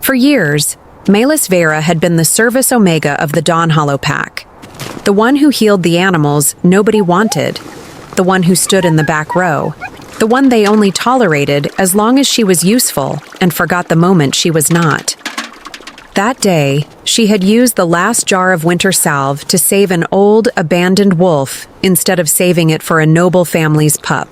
For years, Melis Vera had been the Service Omega of the Dawn Hollow Pack. The one who healed the animals nobody wanted. The one who stood in the back row. The one they only tolerated as long as she was useful and forgot the moment she was not. That day, she had used the last jar of winter salve to save an old, abandoned wolf instead of saving it for a noble family's pup.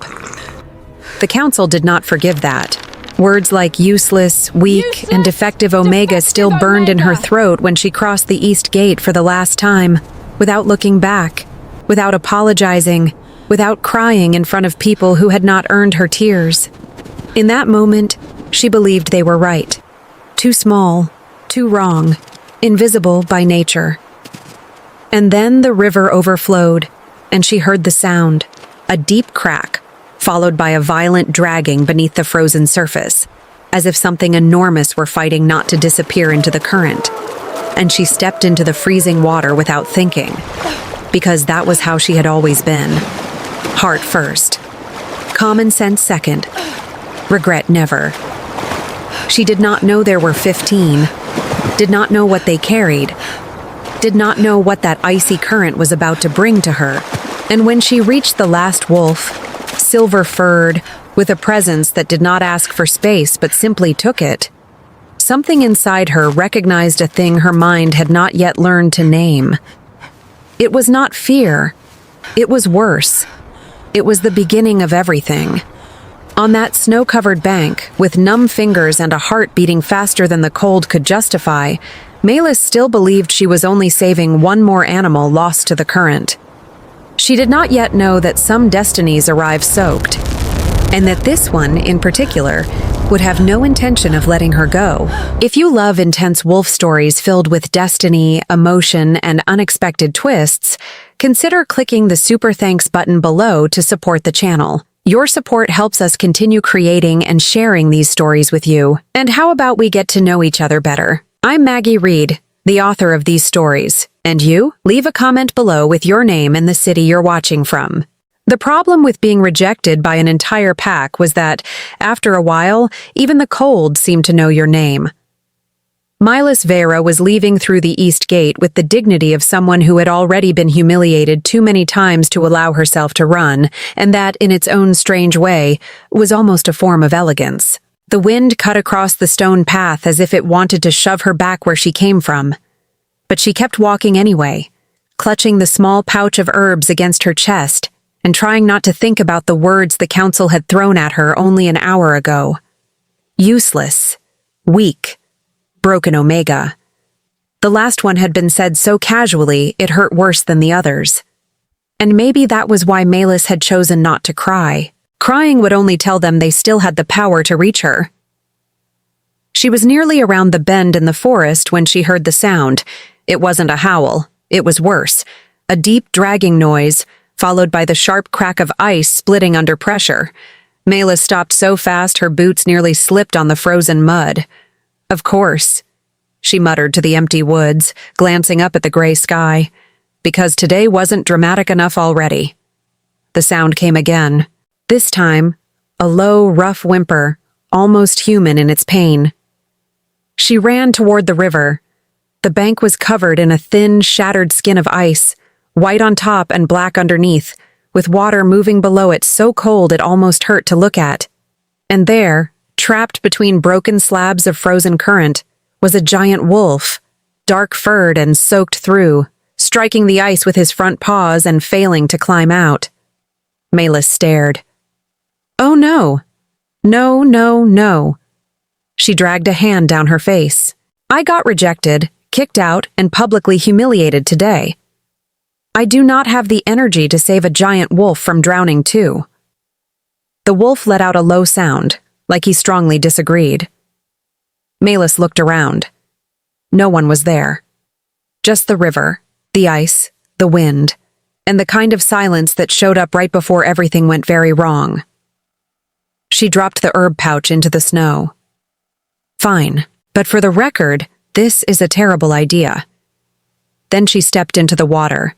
The council did not forgive that. Words like useless, weak, and defective Omega still burned in her throat when she crossed the East Gate for the last time, without looking back, without apologizing, without crying in front of people who had not earned her tears. In that moment, she believed they were right. Too small, too wrong, invisible by nature. And then the river overflowed, and she heard the sound, a deep crack, followed by a violent dragging beneath the frozen surface, as if something enormous were fighting not to disappear into the current. And she stepped into the freezing water without thinking, because that was how she had always been. Heart first. Common sense second. Regret never. She did not know there were 15, did not know what they carried, did not know what that icy current was about to bring to her. And when she reached the last wolf, silver-furred, with a presence that did not ask for space but simply took it, something inside her recognized a thing her mind had not yet learned to name. It was not fear. It was worse. It was the beginning of everything. On that snow-covered bank, with numb fingers and a heart beating faster than the cold could justify, Melis still believed she was only saving one more animal lost to the current. She did not yet know that some destinies arrive soaked, and that this one, in particular, would have no intention of letting her go. If you love intense wolf stories filled with destiny, emotion, and unexpected twists, consider clicking the Super Thanks button below to support the channel. Your support helps us continue creating and sharing these stories with you. And how about we get to know each other better? I'm Maggie Reed, the author of these stories. And you? Leave a comment below with your name and the city you're watching from. The problem with being rejected by an entire pack was that, after a while, even the cold seemed to know your name. Melis Vera was leaving through the East Gate with the dignity of someone who had already been humiliated too many times to allow herself to run, and that, in its own strange way, was almost a form of elegance. The wind cut across the stone path as if it wanted to shove her back where she came from. But she kept walking anyway, clutching the small pouch of herbs against her chest and trying not to think about the words the council had thrown at her only an hour ago. Useless. Weak. Broken Omega. The last one had been said so casually it hurt worse than the others. And maybe that was why Melis had chosen not to cry. Crying would only tell them they still had the power to reach her. She was nearly around the bend in the forest when she heard the sound. It wasn't a howl. It was worse. A deep dragging noise, followed by the sharp crack of ice splitting under pressure. Melis stopped so fast her boots nearly slipped on the frozen mud. Of course, she muttered to the empty woods, glancing up at the gray sky, because today wasn't dramatic enough already. The sound came again. This time, a low, rough whimper, almost human in its pain. She ran toward the river. The bank was covered in a thin, shattered skin of ice, white on top and black underneath, with water moving below it so cold it almost hurt to look at. And there, trapped between broken slabs of frozen current, was a giant wolf, dark-furred and soaked through, striking the ice with his front paws and failing to climb out. Melis stared. Oh no. No, no, no. She dragged a hand down her face. I got rejected, kicked out, and publicly humiliated today. I do not have the energy to save a giant wolf from drowning too. The wolf let out a low sound, like he strongly disagreed. Melis looked around. No one was there. Just the river, the ice, the wind, and the kind of silence that showed up right before everything went very wrong. She dropped the herb pouch into the snow. Fine, but for the record, this is a terrible idea. Then she stepped into the water.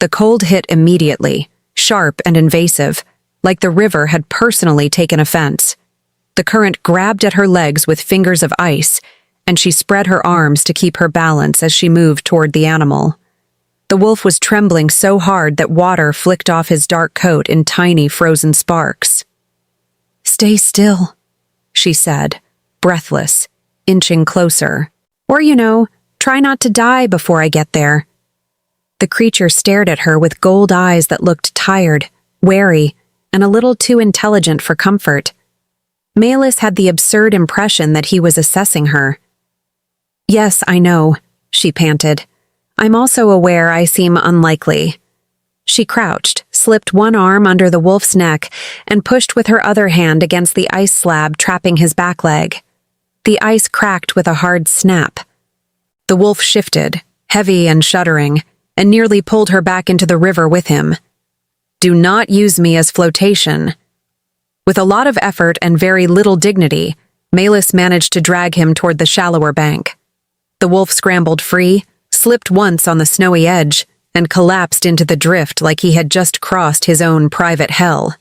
The cold hit immediately, sharp and invasive, like the river had personally taken offense. The current grabbed at her legs with fingers of ice, and she spread her arms to keep her balance as she moved toward the animal. The wolf was trembling so hard that water flicked off his dark coat in tiny frozen sparks. "Stay still," she said, breathless, inching closer. "Or, try not to die before I get there." The creature stared at her with gold eyes that looked tired, wary, and a little too intelligent for comfort. Malis had the absurd impression that he was assessing her. "Yes, I know," she panted. "I'm also aware I seem unlikely." She crouched, slipped one arm under the wolf's neck, and pushed with her other hand against the ice slab trapping his back leg. The ice cracked with a hard snap. The wolf shifted, heavy and shuddering, and nearly pulled her back into the river with him. "Do not use me as flotation." With a lot of effort and very little dignity, Malis managed to drag him toward the shallower bank. The wolf scrambled free, slipped once on the snowy edge, and collapsed into the drift like he had just crossed his own private hell.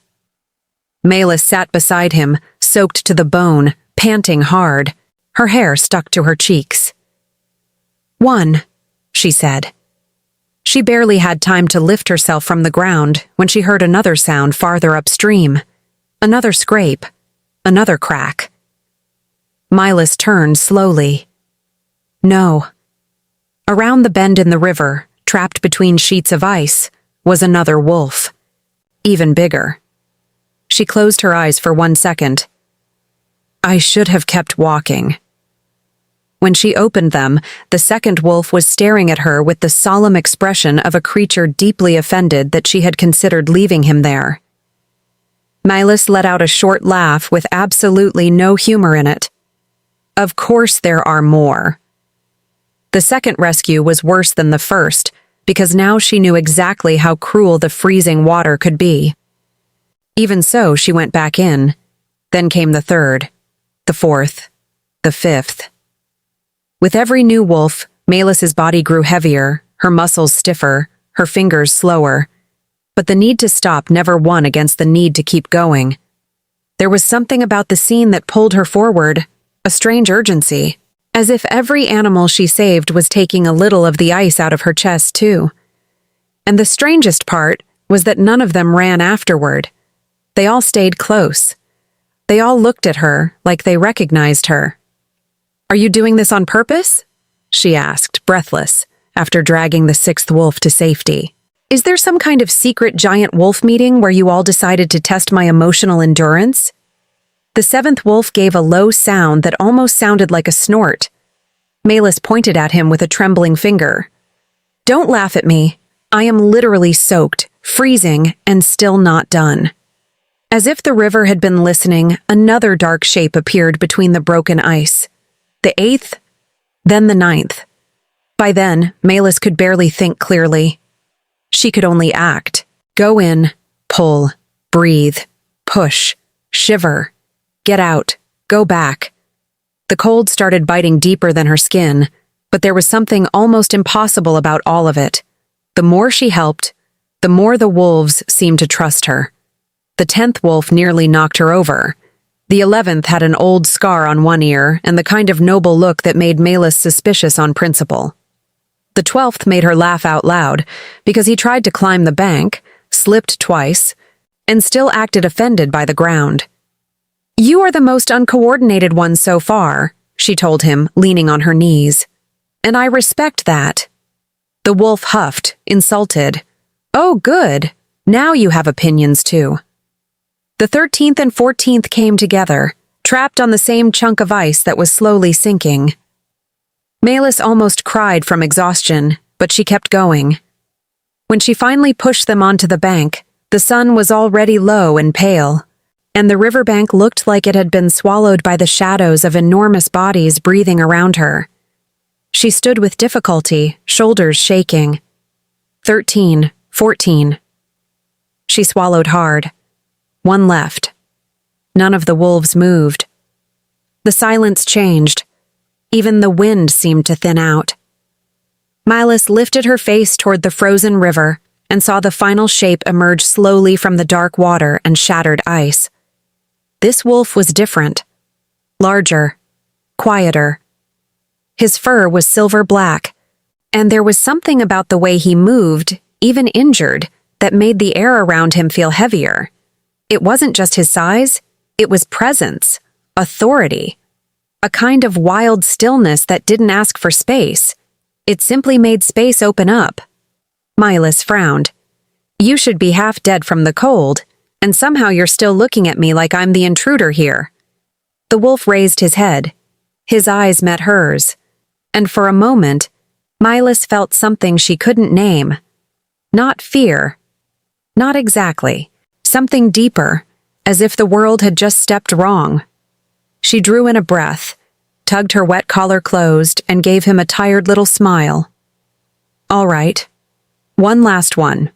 Malis sat beside him, soaked to the bone, panting hard. Her hair stuck to her cheeks. "One," she said. She barely had time to lift herself from the ground when she heard another sound farther upstream. Another scrape. Another crack. Malis turned slowly. No. Around the bend in the river, trapped between sheets of ice, was another wolf. Even bigger. She closed her eyes for 1 second. I should have kept walking. When she opened them, the second wolf was staring at her with the solemn expression of a creature deeply offended that she had considered leaving him there. Malis let out a short laugh with absolutely no humor in it. Of course there are more. The second rescue was worse than the first, because now she knew exactly how cruel the freezing water could be. Even so, she went back in. Then came the third, the fourth, the fifth. With every new wolf, Malis's body grew heavier, her muscles stiffer, her fingers slower. But the need to stop never won against the need to keep going. There was something about the scene that pulled her forward, a strange urgency, as if every animal she saved was taking a little of the ice out of her chest, too. And the strangest part was that none of them ran afterward. They all stayed close. They all looked at her like they recognized her. "Are you doing this on purpose?" she asked, breathless, after dragging the sixth wolf to safety. "Is there some kind of secret giant wolf meeting where you all decided to test my emotional endurance?" The seventh wolf gave a low sound that almost sounded like a snort. Malis pointed at him with a trembling finger. "Don't laugh at me. I am literally soaked, freezing, and still not done." As if the river had been listening, another dark shape appeared between the broken ice. The eighth, then the ninth. By then, Malis could barely think clearly. She could only act. Go in, pull, breathe, push, shiver, get out, go back. The cold started biting deeper than her skin, but there was something almost impossible about all of it. The more she helped, the more the wolves seemed to trust her. The 10th wolf nearly knocked her over. The 11th had an old scar on one ear and the kind of noble look that made Malis suspicious on principle. The 12th made her laugh out loud because he tried to climb the bank, slipped twice, and still acted offended by the ground. "You are the most uncoordinated one so far," she told him, leaning on her knees. "And I respect that." The wolf huffed, insulted. "Oh, good. Now you have opinions too." The 13th and 14th came together, trapped on the same chunk of ice that was slowly sinking. Malis almost cried from exhaustion, but she kept going. When she finally pushed them onto the bank, the sun was already low and pale, and the riverbank looked like it had been swallowed by the shadows of enormous bodies breathing around her. She stood with difficulty, shoulders shaking. 13, 14. She swallowed hard. One left. None of the wolves moved. The silence changed. Even the wind seemed to thin out. Malis lifted her face toward the frozen river and saw the final shape emerge slowly from the dark water and shattered ice. This wolf was different. Larger. Quieter. His fur was silver black, and there was something about the way he moved, even injured, that made the air around him feel heavier. It wasn't just his size, it was presence, authority, a kind of wild stillness that didn't ask for space. It simply made space open up. Milas frowned. You should be half dead from the cold, and somehow you're still looking at me like I'm the intruder here. The wolf raised his head. His eyes met hers, and for a moment, Milas felt something she couldn't name. Not fear. Not exactly. Something deeper, as if the world had just stepped wrong. She drew in a breath, tugged her wet collar closed, and gave him a tired little smile. All right. One last one.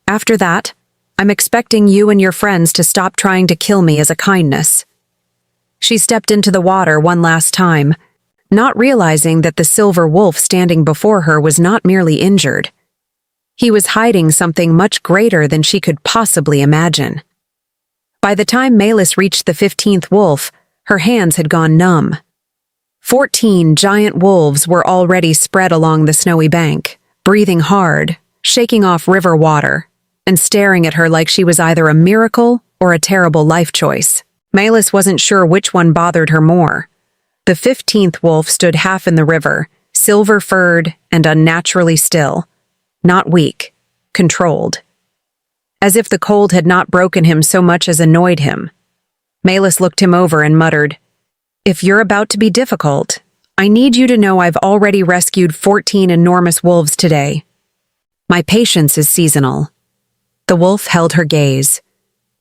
After that, I'm expecting you and your friends to stop trying to kill me as a kindness. She stepped into the water one last time, not realizing that the silver wolf standing before her was not merely injured. He was hiding something much greater than she could possibly imagine. By the time Malis reached the 15th wolf, her hands had gone numb. 14 giant wolves were already spread along the snowy bank, breathing hard, shaking off river water, and staring at her like she was either a miracle or a terrible life choice. Malis wasn't sure which one bothered her more. The 15th wolf stood half in the river, silver-furred and unnaturally still. Not weak, controlled. As if the cold had not broken him so much as annoyed him. Malis looked him over and muttered, If you're about to be difficult, I need you to know I've already rescued 14 enormous wolves today. My patience is seasonal. The wolf held her gaze.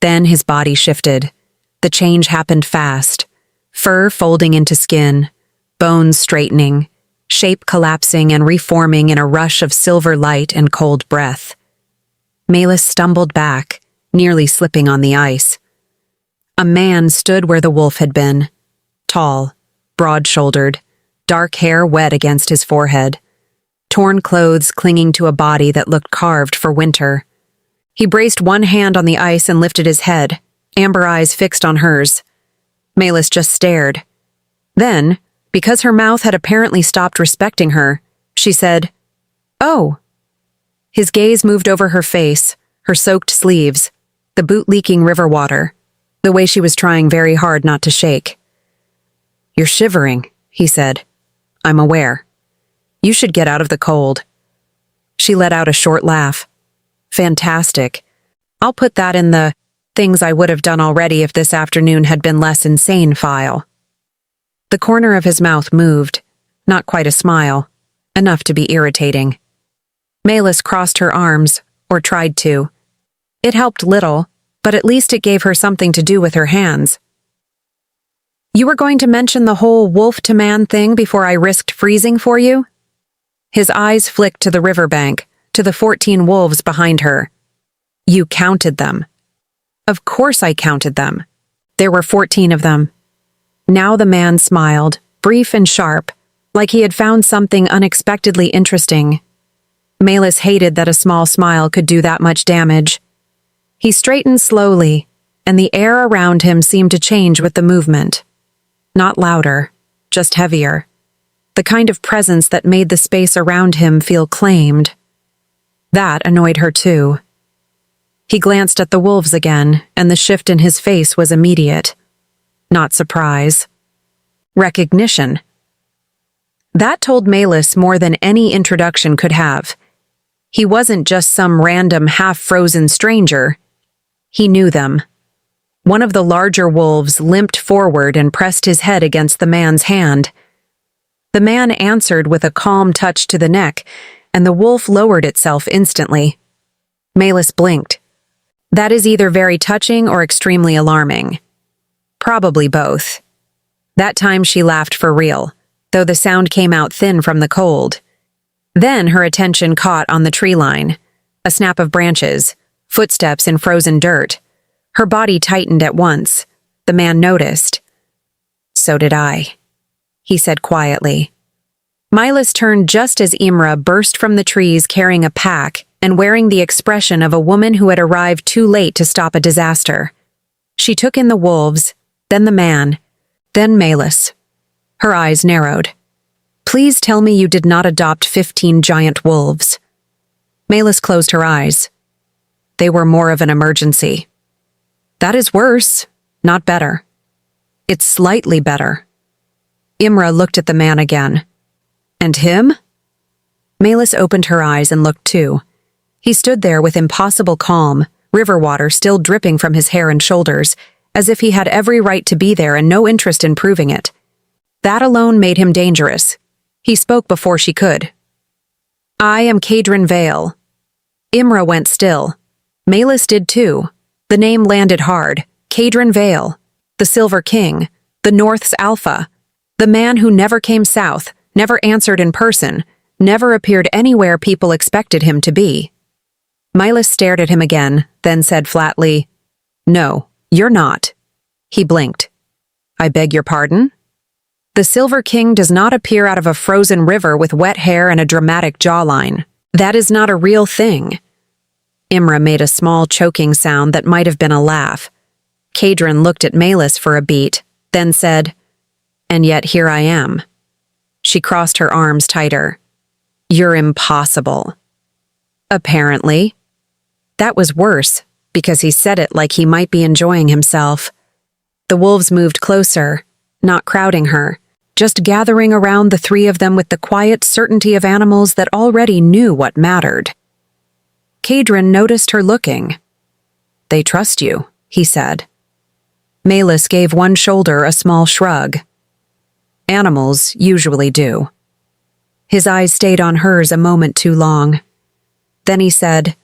Then his body shifted. The change happened fast. Fur folding into skin, bones straightening, shape collapsing and reforming in a rush of silver light and cold breath. Malis stumbled back, nearly slipping on the ice. A man stood where the wolf had been. Tall, broad-shouldered, dark hair wet against his forehead, torn clothes clinging to a body that looked carved for winter. He braced one hand on the ice and lifted his head, amber eyes fixed on hers. Malis just stared. Then, because her mouth had apparently stopped respecting her, she said, Oh. His gaze moved over her face, her soaked sleeves, the boot-leaking river water, the way she was trying very hard not to shake. You're shivering, he said. I'm aware. You should get out of the cold. She let out a short laugh. Fantastic. I'll put that in the things I would have done already if this afternoon had been less insane file. The corner of his mouth moved, not quite a smile, enough to be irritating. Malis crossed her arms, or tried to. It helped little, but at least it gave her something to do with her hands. You were going to mention the whole wolf-to-man thing before I risked freezing for you? His eyes flicked to the riverbank, to the 14 wolves behind her. You counted them. Of course I counted them. There were 14 of them. Now the man smiled, brief and sharp, like he had found something unexpectedly interesting. Malis hated that a small smile could do that much damage. He straightened slowly, and the air around him seemed to change with the movement. Not louder, just heavier. The kind of presence that made the space around him feel claimed. That annoyed her too. He glanced at the wolves again, and the shift in his face was immediate. Not surprise. Recognition. That told Malis more than any introduction could have. He wasn't just some random half-frozen stranger. He knew them. One of the larger wolves limped forward and pressed his head against the man's hand. The man answered with a calm touch to the neck, and the wolf lowered itself instantly. Malis blinked. That is either very touching or extremely alarming. Probably both. That time she laughed for real, though the sound came out thin from the cold. Then her attention caught on the tree line, a snap of branches, footsteps in frozen dirt. Her body tightened at once. The man noticed. So did I, he said quietly. Milas turned just as Imra burst from the trees carrying a pack and wearing the expression of a woman who had arrived too late to stop a disaster. She took in the wolves, then the man, then Malis. Her eyes narrowed. Please tell me you did not adopt 15 giant wolves. Malis closed her eyes. They were more of an emergency. That is worse, not better. It's slightly better. Imra looked at the man again. And him? Malis opened her eyes and looked too. He stood there with impossible calm, river water still dripping from his hair and shoulders, as if he had every right to be there and no interest in proving it. That alone made him dangerous. He spoke before she could. I am Cadron Vale. Imra went still. Malis did too. The name landed hard. Cadron Vale. The Silver King. The North's Alpha. The man who never came south, never answered in person, never appeared anywhere people expected him to be. Malis stared at him again, then said flatly, No, you're not. He blinked. I beg your pardon? The Silver King does not appear out of a frozen river with wet hair and a dramatic jawline. That is not a real thing. Imra made a small choking sound that might have been a laugh. Cadron looked at Malis for a beat, then said, And yet here I am. She crossed her arms tighter. You're impossible. Apparently. That was worse, because he said it like he might be enjoying himself. The wolves moved closer, not crowding her, just gathering around the three of them with the quiet certainty of animals that already knew what mattered. Cadron noticed her looking. They trust you, he said. Malis gave one shoulder a small shrug. Animals usually do. His eyes stayed on hers a moment too long. Then he said,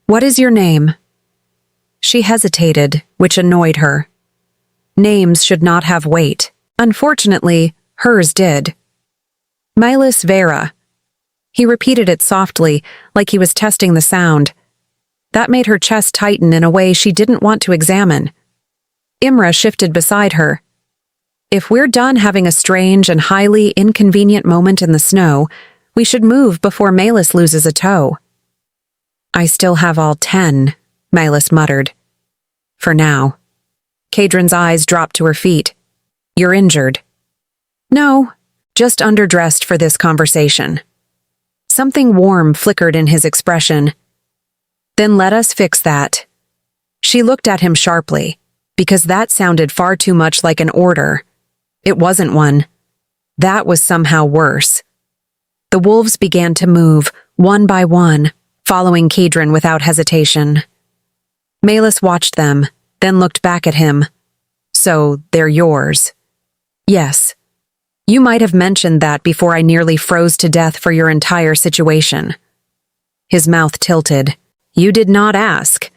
What is your name? She hesitated, which annoyed her. Names should not have weight. Unfortunately, hers did. Malis Vera. He repeated it softly, like he was testing the sound. That made her chest tighten in a way she didn't want to examine. Imra shifted beside her. If we're done having a strange and highly inconvenient moment in the snow, we should move before Malis loses a toe. I still have all 10, Malis muttered. For now. Cadron's eyes dropped to her feet. You're injured. No, just underdressed for this conversation. Something warm flickered in his expression. Then let us fix that. She looked at him sharply, because that sounded far too much like an order. It wasn't one. That was somehow worse. The wolves began to move, one by one, following Cadron without hesitation. Malis watched them, then looked back at him. So, they're yours. Yes. You might have mentioned that before I nearly froze to death for your entire situation. His mouth tilted. You did not ask.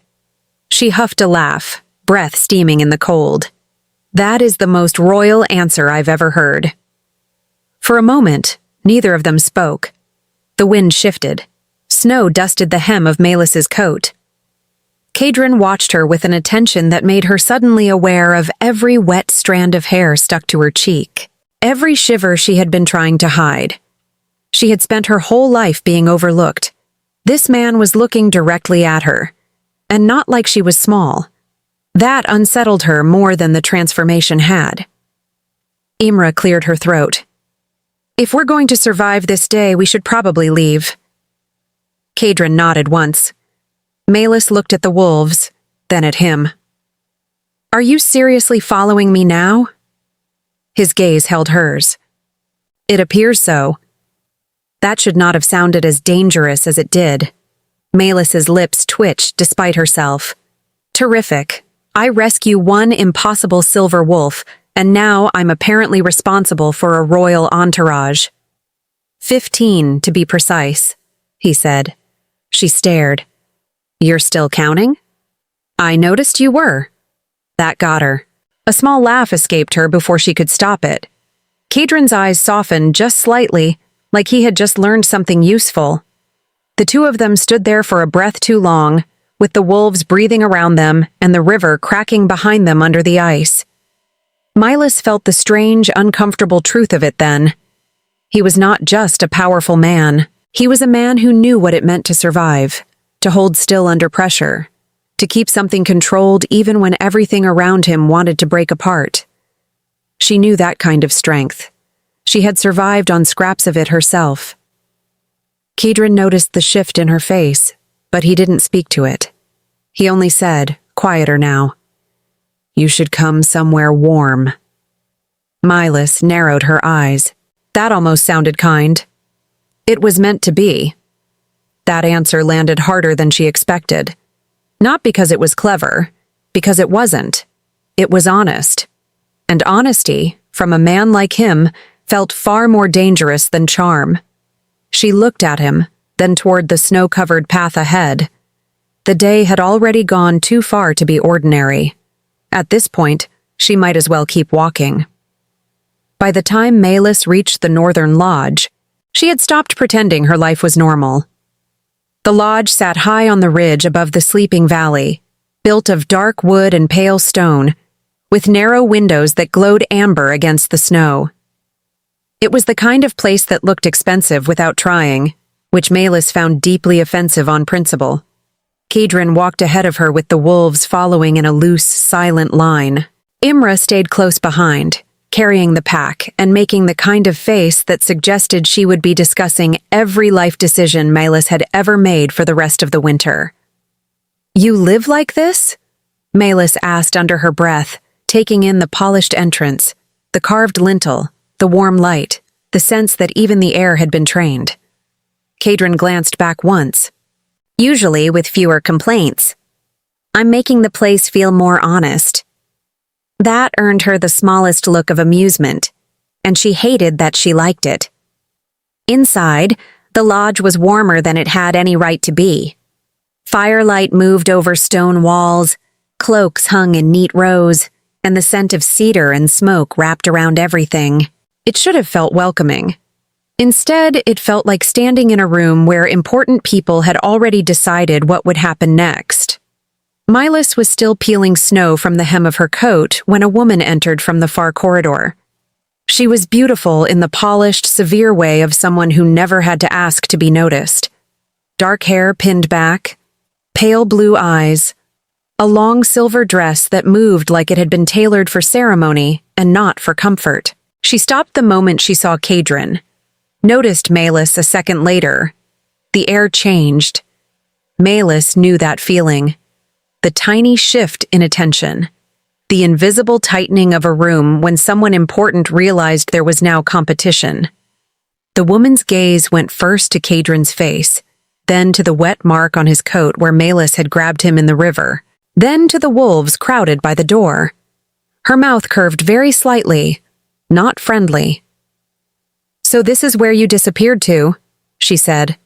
She huffed a laugh, breath steaming in the cold. That is the most royal answer I've ever heard. For a moment, neither of them spoke. The wind shifted. Snow dusted the hem of Malis's coat. Cadron watched her with an attention that made her suddenly aware of every wet strand of hair stuck to her cheek, every shiver she had been trying to hide. She had spent her whole life being overlooked. This man was looking directly at her, and not like she was small. That unsettled her more than the transformation had. Imra cleared her throat. If we're going to survive this day, we should probably leave. Cadron nodded once. Malis looked at the wolves, then at him. Are you seriously following me now? His gaze held hers. It appears so. That should not have sounded as dangerous as it did. Malis's lips twitched despite herself. Terrific. I rescue one impossible silver wolf, and now I'm apparently responsible for a royal entourage. 15, to be precise, he said. She stared. You're still counting? I noticed you were. That got her. A small laugh escaped her before she could stop it. Cadron's eyes softened just slightly, like he had just learned something useful. The two of them stood there for a breath too long, with the wolves breathing around them and the river cracking behind them under the ice. Malis felt the strange, uncomfortable truth of it then. He was not just a powerful man. He was a man who knew what it meant to survive, to hold still under pressure, to keep something controlled even when everything around him wanted to break apart. She knew that kind of strength. She had survived on scraps of it herself. Kedron noticed the shift in her face, but he didn't speak to it. He only said, quieter now, "You should come somewhere warm." Mylis narrowed her eyes. That almost sounded kind. It was meant to be. That answer landed harder than she expected. Not because it was clever, because it wasn't. It was honest. And honesty, from a man like him, felt far more dangerous than charm. She looked at him, then toward the snow-covered path ahead. The day had already gone too far to be ordinary. At this point, she might as well keep walking. By the time Mylis reached the northern lodge, she had stopped pretending her life was normal. The lodge sat high on the ridge above the sleeping valley, built of dark wood and pale stone, with narrow windows that glowed amber against the snow. It was the kind of place that looked expensive without trying, which Mylis found deeply offensive on principle. Kedron walked ahead of her with the wolves following in a loose, silent line. Imra stayed close behind, carrying the pack and making the kind of face that suggested she would be discussing every life decision Mylis had ever made for the rest of the winter. "You live like this?" Mylis asked under her breath, taking in the polished entrance, the carved lintel, the warm light, the sense that even the air had been trained. Kedron glanced back once. "Usually with fewer complaints. I'm making the place feel more honest." That earned her the smallest look of amusement, and she hated that she liked it. Inside, the lodge was warmer than it had any right to be. Firelight moved over stone walls, cloaks hung in neat rows, and the scent of cedar and smoke wrapped around everything. It should have felt welcoming. Instead, it felt like standing in a room where important people had already decided what would happen next. Mylis was still peeling snow from the hem of her coat when a woman entered from the far corridor. She was beautiful in the polished, severe way of someone who never had to ask to be noticed. Dark hair pinned back, pale blue eyes, a long silver dress that moved like it had been tailored for ceremony and not for comfort. She stopped the moment she saw Kedron. Noticed Mylis a second later. The air changed. Mylis knew that feeling. The tiny shift in attention. The invisible tightening of a room when someone important realized there was now competition. The woman's gaze went first to Kedron's face, then to the wet mark on his coat where Mylis had grabbed him in the river, then to the wolves crowded by the door. Her mouth curved very slightly, not friendly. "So this is where you disappeared to," she said.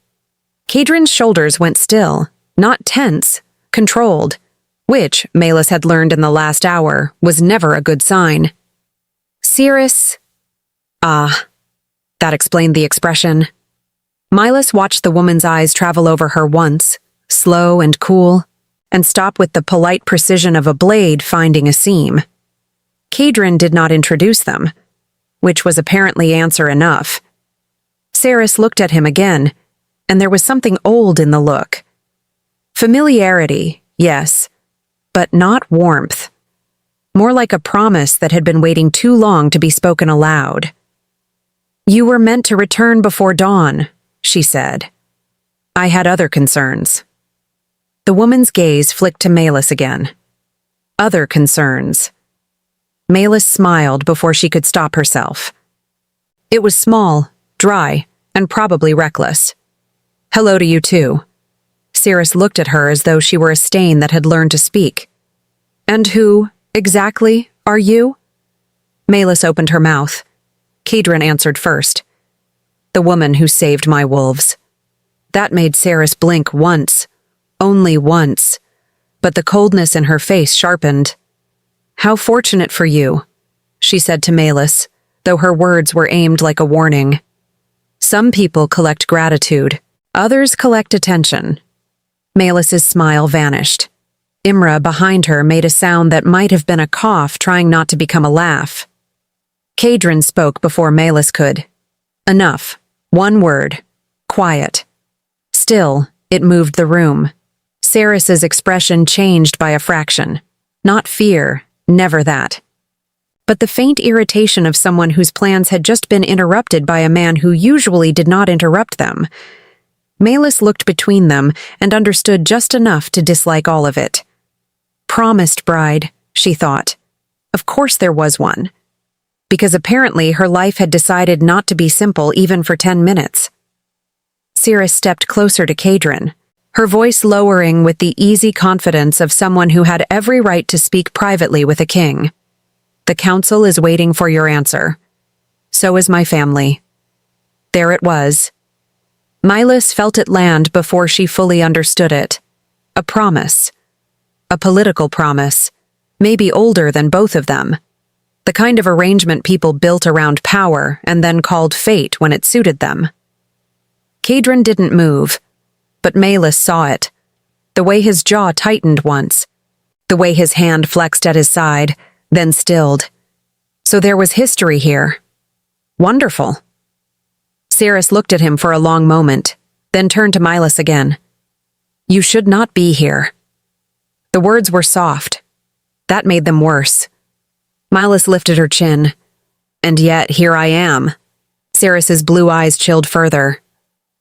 Kedron's shoulders went still, not tense, controlled, which, Mylis had learned in the last hour, was never a good sign. "Cirrus." "Ah." That explained the expression. Mylis watched the woman's eyes travel over her once, slow and cool, and stop with the polite precision of a blade finding a seam. Kedron did not introduce them, which was apparently answer enough. Cirrus looked at him again, and there was something old in the look. Familiarity, yes, but not warmth. More like a promise that had been waiting too long to be spoken aloud. "You were meant to return before dawn," she said. "I had other concerns." The woman's gaze flicked to Mylis again. Other concerns. Mylis smiled before she could stop herself. It was small, dry, and probably reckless. "Hello to you too." Cirrus looked at her as though she were a stain that had learned to speak. "And who, exactly, are you?" Mylis opened her mouth. Kedron answered first. "The woman who saved my wolves." That made Cirrus blink once, only once, but the coldness in her face sharpened. "How fortunate for you," she said to Mylis, though her words were aimed like a warning. "Some people collect gratitude, others collect attention." Mylis's smile vanished. Imra behind her made a sound that might have been a cough trying not to become a laugh. Kedron spoke before Mylis could. Enough. One word. Quiet. Still, it moved the room. Cirrus's expression changed by a fraction. Not fear, never that. but the faint irritation of someone whose plans had just been interrupted by a man who usually did not interrupt them. Malus looked between them and understood just enough to dislike all of it. Promised bride, she thought. Of course there was one. Because apparently her life had decided not to be simple even for 10 minutes. Cirrus stepped closer to Kadrin, her voice lowering with the easy confidence of someone who had every right to speak privately with a king. The council is waiting for your answer. So is my family. There it was. Milas felt it land before she fully understood it. A promise. A political promise. Maybe older than both of them. The kind of arrangement people built around power and then called fate when it suited them. Kadrin didn't move, but Malus saw it. The way his jaw tightened once. The way his hand flexed at his side, then stilled. So there was history here. Wonderful. Cirrus looked at him for a long moment, then turned to Milas again. You should not be here. The words were soft. That made them worse. Milas lifted her chin. And yet, here I am. Cirrus's blue eyes chilled further.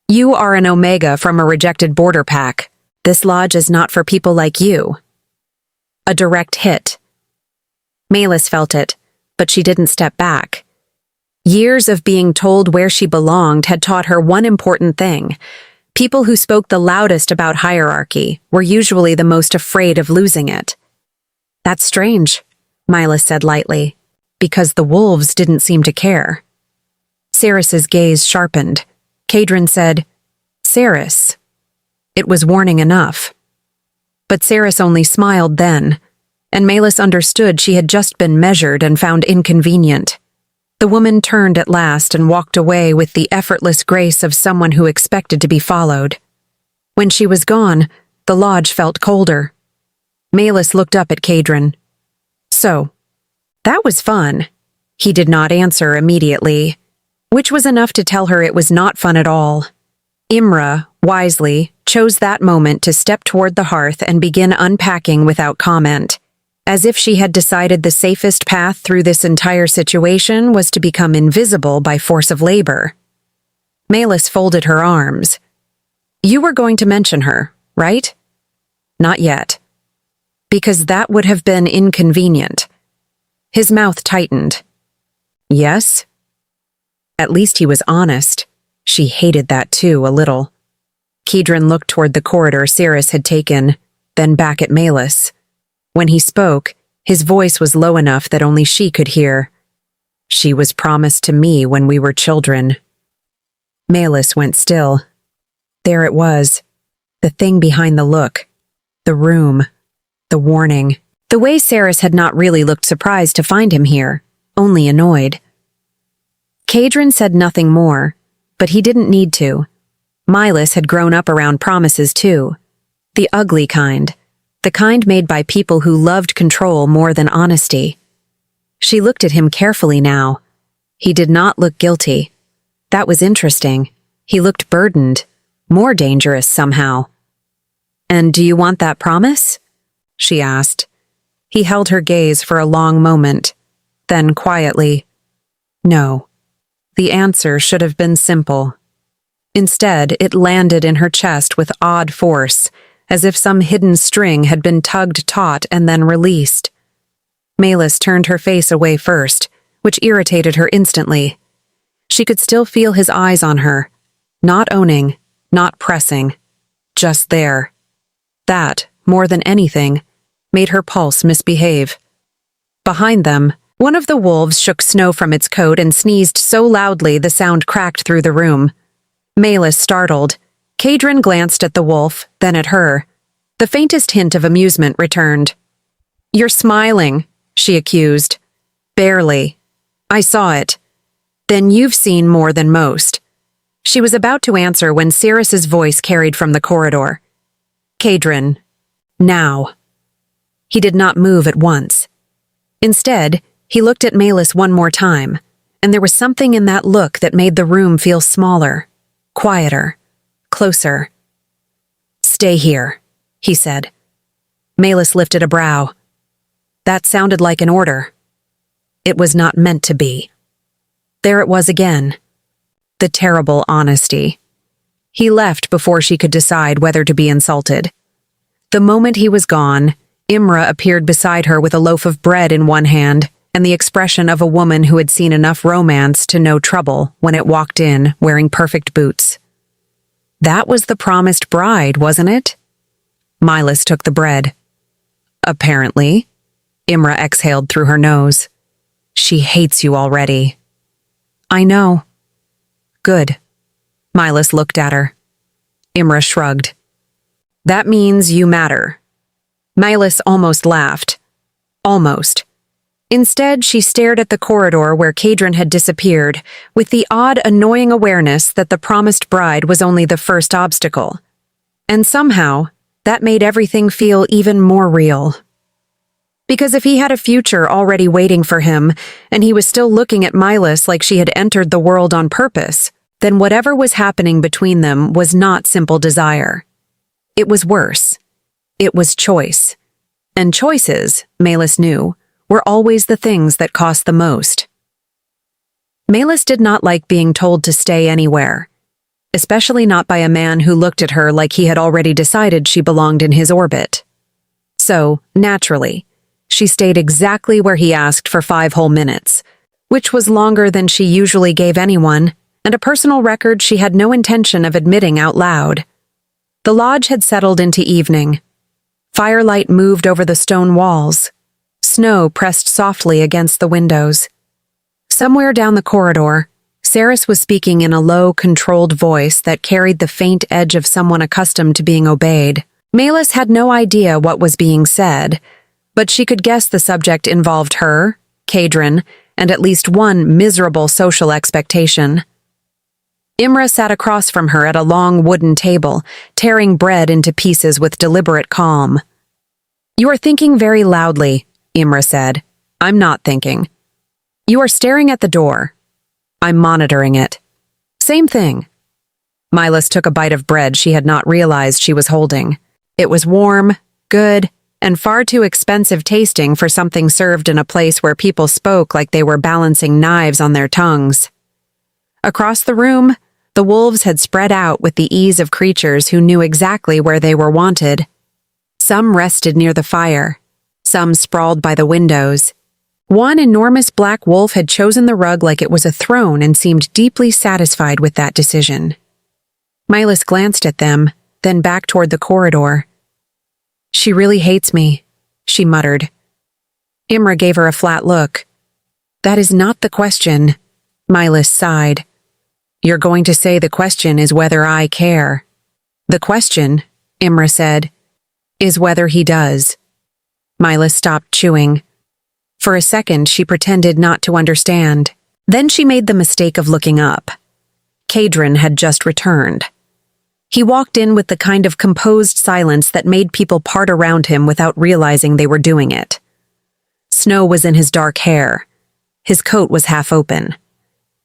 You are an Omega from a rejected border pack. This lodge is not for people like you. A direct hit. Malus felt it, but she didn't step back. Years of being told where she belonged had taught her one important thing. People who spoke the loudest about hierarchy were usually the most afraid of losing it. That's strange, Milas said lightly, because the wolves didn't seem to care. Cirrus's gaze sharpened. Kadrin said, Cirrus. It was warning enough. But Cirrus only smiled then, and Malus understood she had just been measured and found inconvenient. The woman turned at last and walked away with the effortless grace of someone who expected to be followed. When she was gone, the lodge felt colder. Malus looked up at Kadrin. So, that was fun. He did not answer immediately, which was enough to tell her it was not fun at all. Imra, wisely, chose that moment to step toward the hearth and begin unpacking without comment. As if she had decided the safest path through this entire situation was to become invisible by force of labor. Malus folded her arms. You were going to mention her, right? Not yet. Because that would have been inconvenient. His mouth tightened. Yes? At least he was honest. She hated that too, a little. Kadrin looked toward the corridor Cirrus had taken, then back at Malus. When he spoke, his voice was low enough that only she could hear. She was promised to me when we were children. Malus went still. There it was. The thing behind the look. The room. The warning. The way Cirrus had not really looked surprised to find him here, only annoyed. Kadrin said nothing more, but he didn't need to. Milas had grown up around promises too. The ugly kind. The kind made by people who loved control more than honesty. She looked at him carefully now. He did not look guilty. That was interesting. He looked burdened, more dangerous somehow. And do you want that promise? She asked. He held her gaze for a long moment, then quietly, no. The answer should have been simple. Instead, it landed in her chest with odd force, as if some hidden string had been tugged taut and then released. Malus turned her face away first, which irritated her instantly. She could still feel his eyes on her, not owning, not pressing, just there. That, more than anything, made her pulse misbehave. Behind them, one of the wolves shook snow from its coat and sneezed so loudly the sound cracked through the room. Malus startled. Kadrin glanced at the wolf, then at her. The faintest hint of amusement returned. You're smiling, she accused. Barely. I saw it. Then you've seen more than most. She was about to answer when Cirrus's voice carried from the corridor. Kadrin. Now. He did not move at once. Instead, he looked at Malus one more time, and there was something in that look that made the room feel smaller, quieter, closer. Stay here, he said. Malus lifted a brow. That sounded like an order. It was not meant to be. There it was again. The terrible honesty. He left before she could decide whether to be insulted. The moment he was gone, Imra appeared beside her with a loaf of bread in one hand and the expression of a woman who had seen enough romance to know trouble when it walked in wearing perfect boots. That was the promised bride, wasn't it? Milas took the bread. Apparently. Imra exhaled through her nose. She hates you already. I know. Good. Milas looked at her. Imra shrugged. That means you matter. Milas almost laughed. Almost. Instead, she stared at the corridor where Kadrin had disappeared, with the odd, annoying awareness that the promised bride was only the first obstacle. And somehow, that made everything feel even more real. Because if he had a future already waiting for him, and he was still looking at Milas like she had entered the world on purpose, then whatever was happening between them was not simple desire. It was worse. It was choice. And choices, Milas knew, were always the things that cost the most. Milas did not like being told to stay anywhere, especially not by a man who looked at her like he had already decided she belonged in his orbit. So, naturally, she stayed exactly where he asked for 5 whole minutes, which was longer than she usually gave anyone, and a personal record she had no intention of admitting out loud. The lodge had settled into evening. Firelight moved over the stone walls. Snow pressed softly against the windows. Somewhere down the corridor, Saris was speaking in a low, controlled voice that carried the faint edge of someone accustomed to being obeyed. Milas had no idea what was being said, but she could guess the subject involved her, Kadrin, and at least one miserable social expectation. Imra sat across from her at a long wooden table, tearing bread into pieces with deliberate calm. You are thinking very loudly, Imra said. I'm not thinking. You are staring at the door. I'm monitoring it. Same thing. Milas took a bite of bread she had not realized she was holding. It was warm, good, and far too expensive tasting for something served in a place where people spoke like they were balancing knives on their tongues. Across the room, the wolves had spread out with the ease of creatures who knew exactly where they were wanted. Some rested near the fire. Some sprawled by the windows. One enormous black wolf had chosen the rug like it was a throne and seemed deeply satisfied with that decision. Milas glanced at them, then back toward the corridor. She really hates me, she muttered. Imra gave her a flat look. That is not the question, Milas sighed. You're going to say the question is whether I care. The question, Imra said, is whether he does. Milas stopped chewing. For a second, she pretended not to understand. Then she made the mistake of looking up. Kadrin had just returned. He walked in with the kind of composed silence that made people part around him without realizing they were doing it. Snow was in his dark hair. His coat was half open.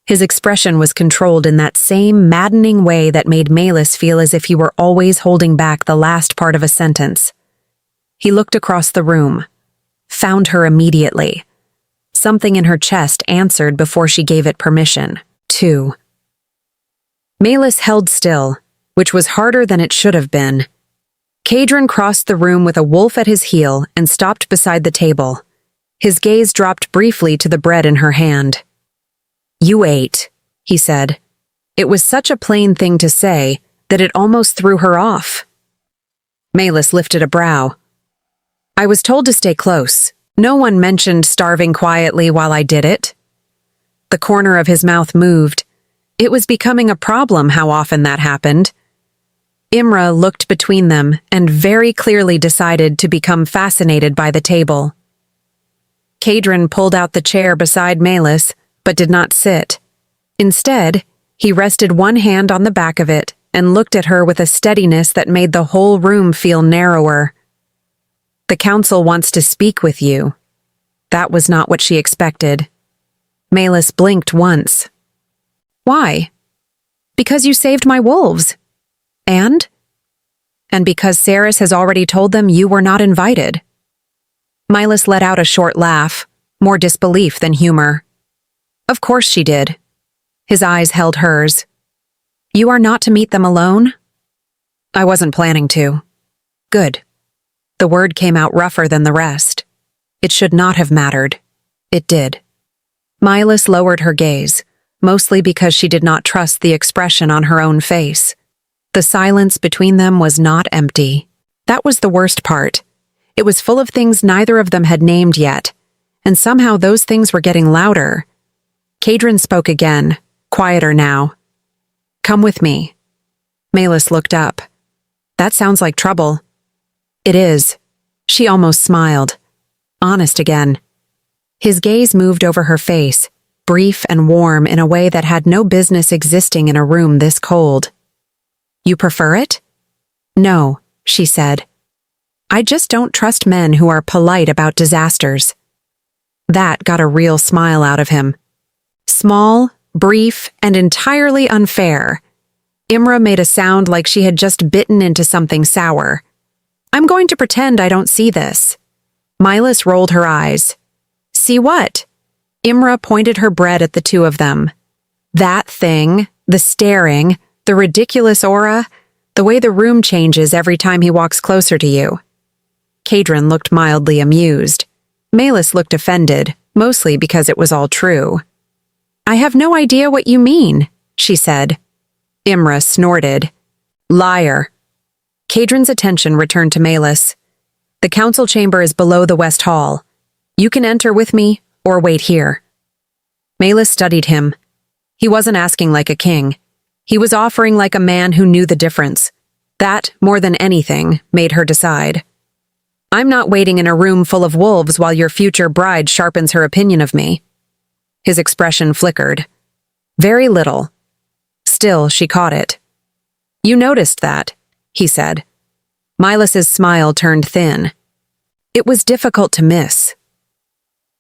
His expression was controlled in that same maddening way that made Milas feel as if he were always holding back the last part of a sentence. He looked across the room, found her immediately. Something in her chest answered before she gave it permission. 2. Milas held still, which was harder than it should have been. Kadrin crossed the room with a wolf at his heel and stopped beside the table. His gaze dropped briefly to the bread in her hand. You ate, he said. It was such a plain thing to say that it almost threw her off. Milas lifted a brow. I was told to stay close. No one mentioned starving quietly while I did it. The corner of his mouth moved. It was becoming a problem how often that happened. Imra looked between them and very clearly decided to become fascinated by the table. Kadrin pulled out the chair beside Milas, but did not sit. Instead, he rested one hand on the back of it and looked at her with a steadiness that made the whole room feel narrower. The council wants to speak with you. That was not what she expected. Milas blinked once. Why? Because you saved my wolves. And? And because Saris has already told them you were not invited. Milas let out a short laugh, more disbelief than humor. Of course she did. His eyes held hers. You are not to meet them alone? I wasn't planning to. Good. The word came out rougher than the rest. It should not have mattered. It did. Mylis lowered her gaze, mostly because she did not trust the expression on her own face. The silence between them was not empty. That was the worst part. It was full of things neither of them had named yet, and somehow those things were getting louder. Kadrin spoke again, quieter now. Come with me. Mylis looked up. That sounds like trouble. It is. She almost smiled. Honest again. His gaze moved over her face, brief and warm in a way that had no business existing in a room this cold. You prefer it? No, she said. I just don't trust men who are polite about disasters. That got a real smile out of him. Small, brief, and entirely unfair. Imra made a sound like she had just bitten into something sour. I'm going to pretend I don't see this. Mylis rolled her eyes. See what? Imra pointed her bread at the two of them. That thing, the staring, the ridiculous aura, the way the room changes every time he walks closer to you. Kadrin looked mildly amused. Mylis looked offended, mostly because it was all true. I have no idea what you mean, she said. Imra snorted. Liar. Kadrin's attention returned to Mylis. The council chamber is below the West Hall. You can enter with me, or wait here. Mylis studied him. He wasn't asking like a king. He was offering like a man who knew the difference. That, more than anything, made her decide. I'm not waiting in a room full of wolves while your future bride sharpens her opinion of me. His expression flickered. Very little. Still, she caught it. You noticed that, he said. Mylis's smile turned thin. It was difficult to miss.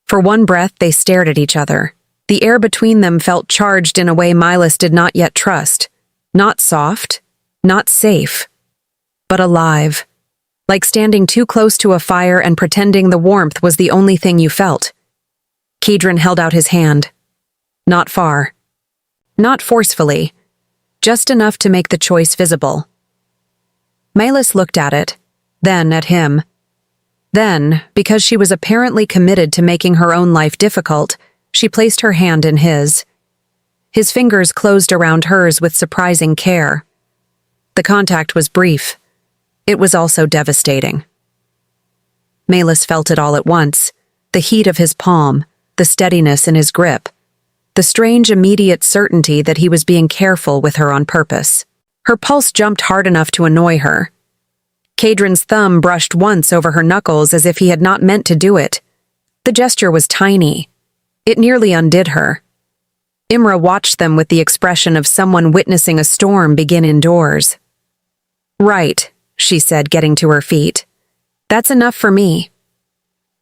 For one breath, they stared at each other. The air between them felt charged in a way Mylis did not yet trust. Not soft, not safe, but alive. Like standing too close to a fire and pretending the warmth was the only thing you felt. Kadrin held out his hand. Not far. Not forcefully. Just enough to make the choice visible. Mylis looked at it, then at him. Then, because she was apparently committed to making her own life difficult, she placed her hand in his. His fingers closed around hers with surprising care. The contact was brief. It was also devastating. Mylis felt it all at once, the heat of his palm, the steadiness in his grip, the strange immediate certainty that he was being careful with her on purpose. Her pulse jumped hard enough to annoy her. Kadrin's thumb brushed once over her knuckles as if he had not meant to do it. The gesture was tiny. It nearly undid her. Imra watched them with the expression of someone witnessing a storm begin indoors. Right, she said, getting to her feet. That's enough for me.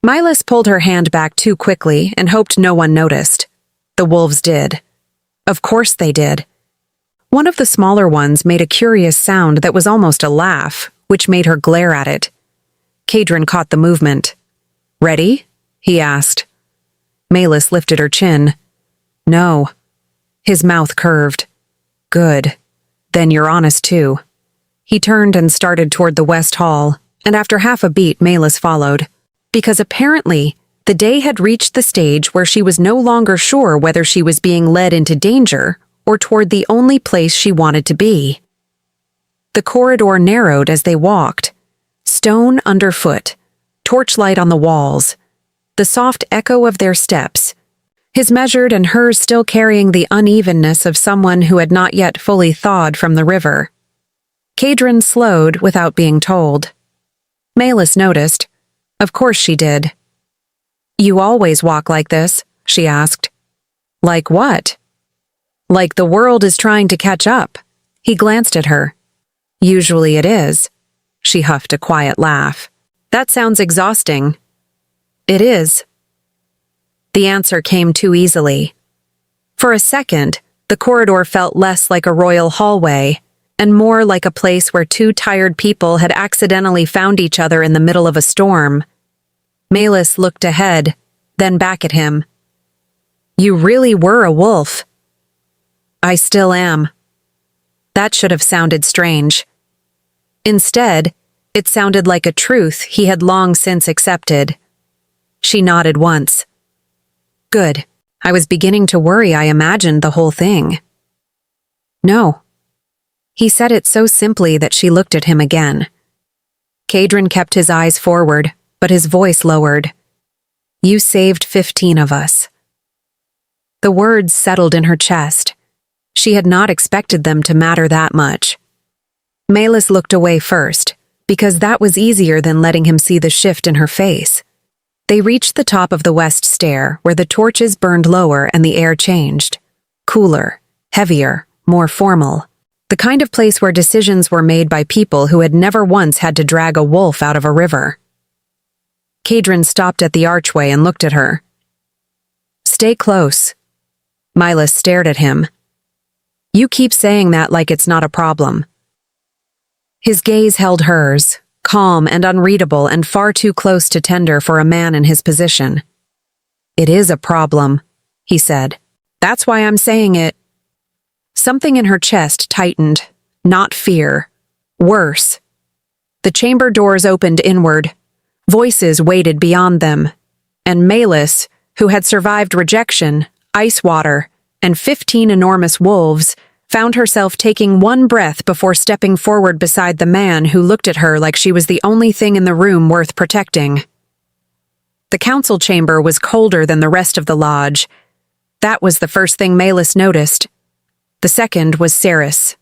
Mylis pulled her hand back too quickly and hoped no one noticed. The wolves did. Of course they did. One of the smaller ones made a curious sound that was almost a laugh, which made her glare at it. Kadrin caught the movement. Ready? He asked. Mylis lifted her chin. No. His mouth curved. Good. Then you're honest too. He turned and started toward the West Hall, and after half a beat Mylis followed. Because apparently, the day had reached the stage where she was no longer sure whether she was being led into danger or toward the only place she wanted to be. The corridor narrowed as they walked. Stone underfoot, torchlight on the walls, the soft echo of their steps, his measured and hers still carrying the unevenness of someone who had not yet fully thawed from the river. Kadrin slowed without being told. Mylis noticed. Of course she did. You always walk like this, she asked. Like what? Like the world is trying to catch up. He glanced at her. Usually it is. She huffed a quiet laugh. That sounds exhausting. It is. The answer came too easily. For a second, the corridor felt less like a royal hallway and more like a place where two tired people had accidentally found each other in the middle of a storm. Mylis looked ahead, then back at him. "You really were a wolf." "I still am." That should have sounded strange. Instead, it sounded like a truth he had long since accepted. She nodded once. "Good. I was beginning to worry I imagined the whole thing." "No." He said it so simply that she looked at him again. Cadron kept his eyes forward, but his voice lowered. "You saved 15 of us." The words settled in her chest. She had not expected them to matter that much. Melis looked away first, because that was easier than letting him see the shift in her face. They reached the top of the west stair, where the torches burned lower and the air changed. Cooler, heavier, more formal. The kind of place where decisions were made by people who had never once had to drag a wolf out of a river. Cadron stopped at the archway and looked at her. "Stay close." Melis stared at him. "You keep saying that like it's not a problem." His gaze held hers, calm and unreadable and far too close to tender for a man in his position. "It is a problem," he said. "That's why I'm saying it." Something in her chest tightened, not fear. Worse. The chamber doors opened inward. Voices waited beyond them. And Melis, who had survived rejection, ice water, and 15 enormous wolves, found herself taking one breath before stepping forward beside the man who looked at her like she was the only thing in the room worth protecting. The council chamber was colder than the rest of the lodge. That was the first thing Melis noticed. The second was Ceres.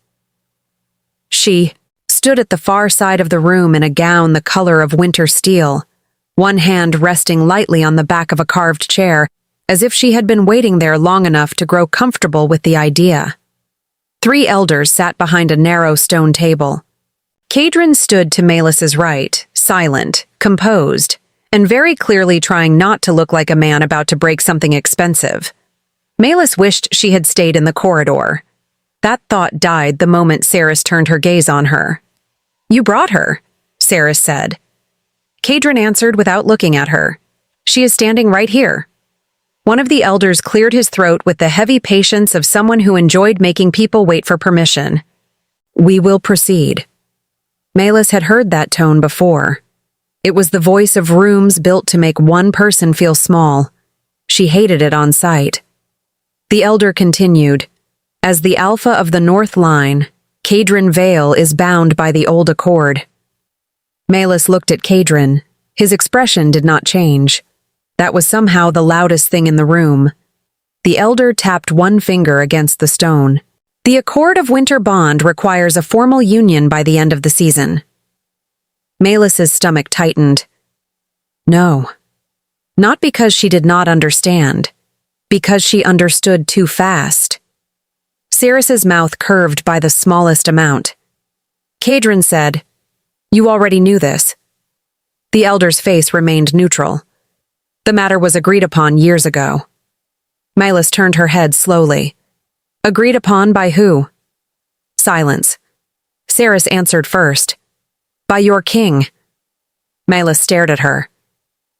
She stood at the far side of the room in a gown the color of winter steel, one hand resting lightly on the back of a carved chair, as if she had been waiting there long enough to grow comfortable with the idea. 3 elders sat behind a narrow stone table. Cadron stood to Melis's right, silent, composed, and very clearly trying not to look like a man about to break something expensive. Melis wished she had stayed in the corridor. That thought died the moment Ceres turned her gaze on her. "You brought her," Ceres said. Cadron answered without looking at her. "She is standing right here." One of the elders cleared his throat with the heavy patience of someone who enjoyed making people wait for permission. "We will proceed." Melis had heard that tone before. It was the voice of rooms built to make one person feel small. She hated it on sight. The elder continued, "As the alpha of the North Line, Cadron Vale is bound by the old accord." Melis looked at Cadron. His expression did not change. That was somehow the loudest thing in the room. The elder tapped one finger against the stone. "The Accord of Winter Bond requires a formal union by the end of the season." Melis's stomach tightened. No. Not because she did not understand. Because she understood too fast. Ceres's mouth curved by the smallest amount. Cadron said, "You already knew this." The elder's face remained neutral. "The matter was agreed upon years ago." Melis turned her head slowly. "Agreed upon by who?" Silence. Ceres answered first. "By your king." Melis stared at her.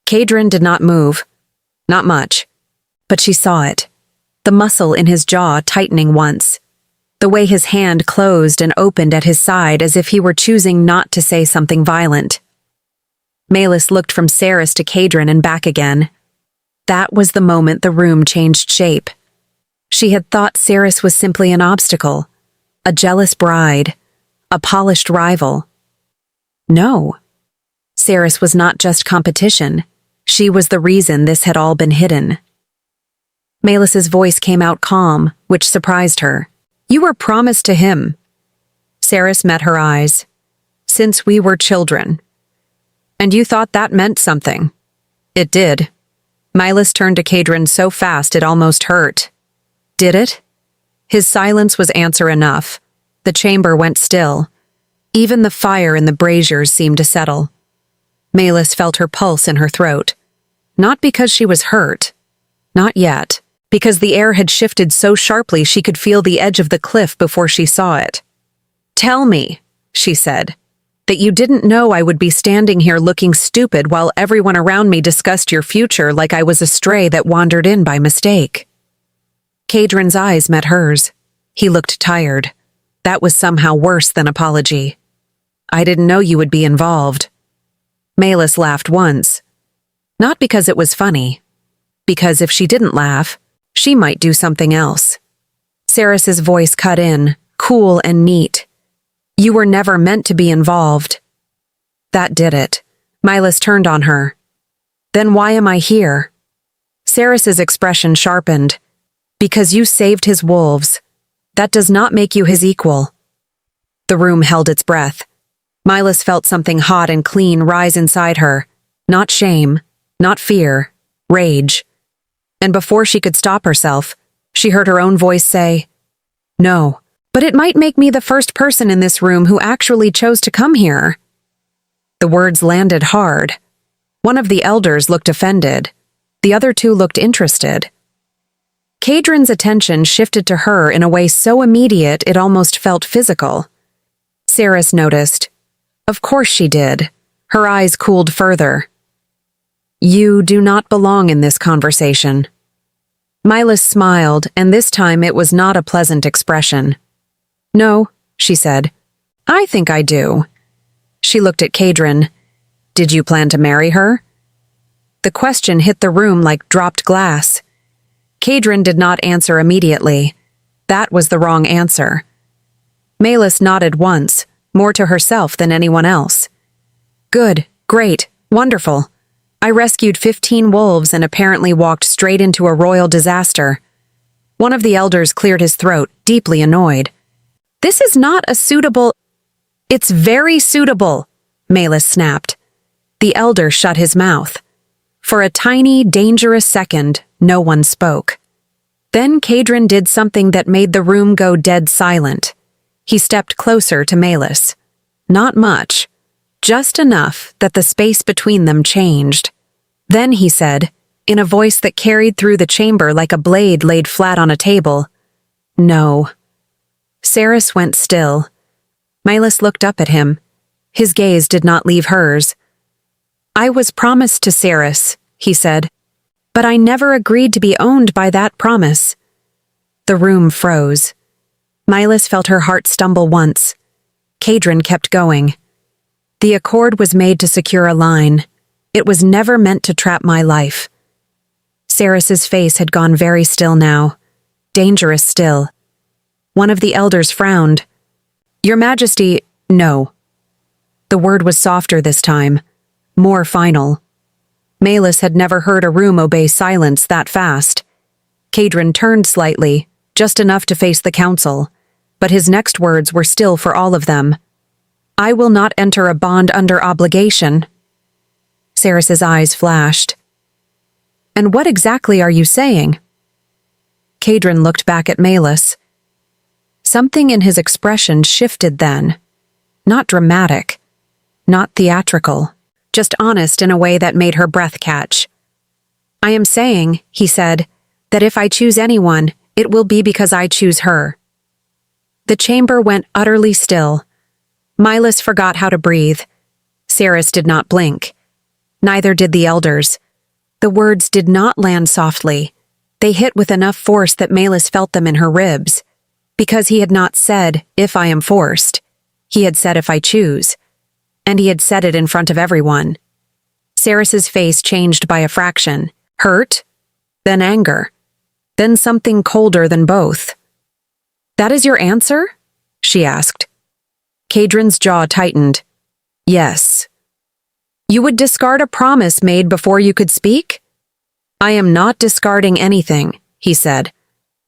Cadron did not move. Not much. But she saw it. The muscle in his jaw tightening once. The way his hand closed and opened at his side as if he were choosing not to say something violent. Melis looked from Ceres to Cadron and back again. That was the moment the room changed shape. She had thought Ceres was simply an obstacle, a jealous bride, a polished rival. No. Ceres was not just competition. She was the reason this had all been hidden. Melis's voice came out calm, which surprised her. "You were promised to him." Ceres met her eyes. "Since we were children." "And you thought that meant something." "It did." Melis turned to Cadron so fast it almost hurt. "Did it?" His silence was answer enough. The chamber went still. Even the fire in the braziers seemed to settle. Melis felt her pulse in her throat. Not because she was hurt. Not yet. Because the air had shifted so sharply she could feel the edge of the cliff before she saw it. "Tell me," she said. that you didn't know I would be standing here looking stupid while everyone around me discussed your future like I was a stray that wandered in by mistake. Kadrin's eyes met hers. He looked tired. That was somehow worse than apology. I didn't know you would be involved. Malis laughed once. Not because it was funny. Because if she didn't laugh, she might do something else. Saris's voice cut in, cool and neat. You were never meant to be involved. That did it. Malis turned on her. Then why am I here? Saris's expression sharpened. Because you saved his wolves. That does not make you his equal. The room held its breath. Malis felt something hot and clean rise inside her. Not shame, not fear, rage. And before she could stop herself, she heard her own voice say, No, but it might make me the first person in this room who actually chose to come here. The words landed hard. One of the elders looked offended. The other two looked interested. Kadrin's attention shifted to her in a way so immediate it almost felt physical. Saris noticed. Of course she did. Her eyes cooled further. You do not belong in this conversation. Malis smiled, and this time it was not a pleasant expression. No, she said. I think I do. She looked at Kadrin. Did you plan to marry her? The question hit the room like dropped glass. Kadrin did not answer immediately. That was the wrong answer. Malis nodded once, more to herself than anyone else. Good, great, wonderful. I rescued 15 wolves and apparently walked straight into a royal disaster. One of the elders cleared his throat, deeply annoyed. This is not a suitable— It's very suitable, Malis snapped. The elder shut his mouth. For a tiny, dangerous second, no one spoke. Then Kadrin did something that made the room go dead silent. He stepped closer to Malis. Not much. Just enough that the space between them changed. Then he said, in a voice that carried through the chamber like a blade laid flat on a table, No. Saris went still. Malis looked up at him. His gaze did not leave hers. I was promised to Saris, he said, but I never agreed to be owned by that promise. The room froze. Malis felt her heart stumble once. Kadrin kept going. The accord was made to secure a line. It was never meant to trap my life. Saris's face had gone very still now. Dangerous still. One of the elders frowned. Your Majesty, no. The word was softer this time. More final. Malis had never heard a room obey silence that fast. Kadrin turned slightly, just enough to face the council, but his next words were still for all of them. I will not enter a bond under obligation. Saris's eyes flashed. And what exactly are you saying? Kadrin looked back at Malis. Something in his expression shifted then. Not dramatic, not theatrical, just honest in a way that made her breath catch. I am saying, he said, that if I choose anyone, it will be because I choose her. The chamber went utterly still. Malis forgot how to breathe. Saris did not blink. Neither did the elders. The words did not land softly. They hit with enough force that Malis felt them in her ribs. Because he had not said, if I am forced. He had said, if I choose. And he had said it in front of everyone. Saris's face changed by a fraction. Hurt, then anger, then something colder than both. That is your answer? She asked. Kadrin's jaw tightened. Yes. You would discard a promise made before you could speak? I am not discarding anything, he said.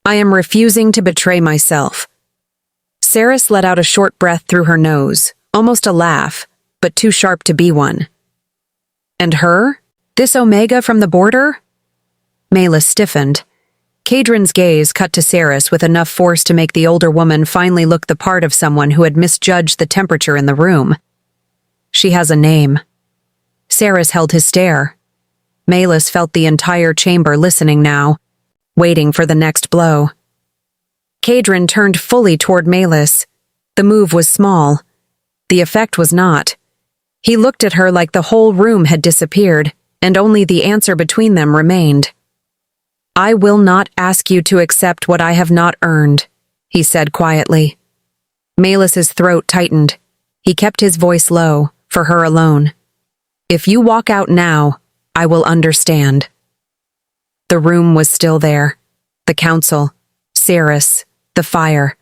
I am refusing to betray myself. Saris let out a short breath through her nose, almost a laugh, but too sharp to be one. And her? This Omega from the border? Malis stiffened. Kadrin's gaze cut to Saris with enough force to make the older woman finally look the part of someone who had misjudged the temperature in the room. She has a name. Saris held his stare. Malis felt the entire chamber listening now, waiting for the next blow. Kadrin turned fully toward Malis. The move was small. The effect was not. He looked at her like the whole room had disappeared, and only the answer between them remained. "I will not ask you to accept what I have not earned," he said quietly. Melis's throat tightened. He kept his voice low, for her alone. "If you walk out now, I will understand." The room was still there. The council, Ceres, the fire,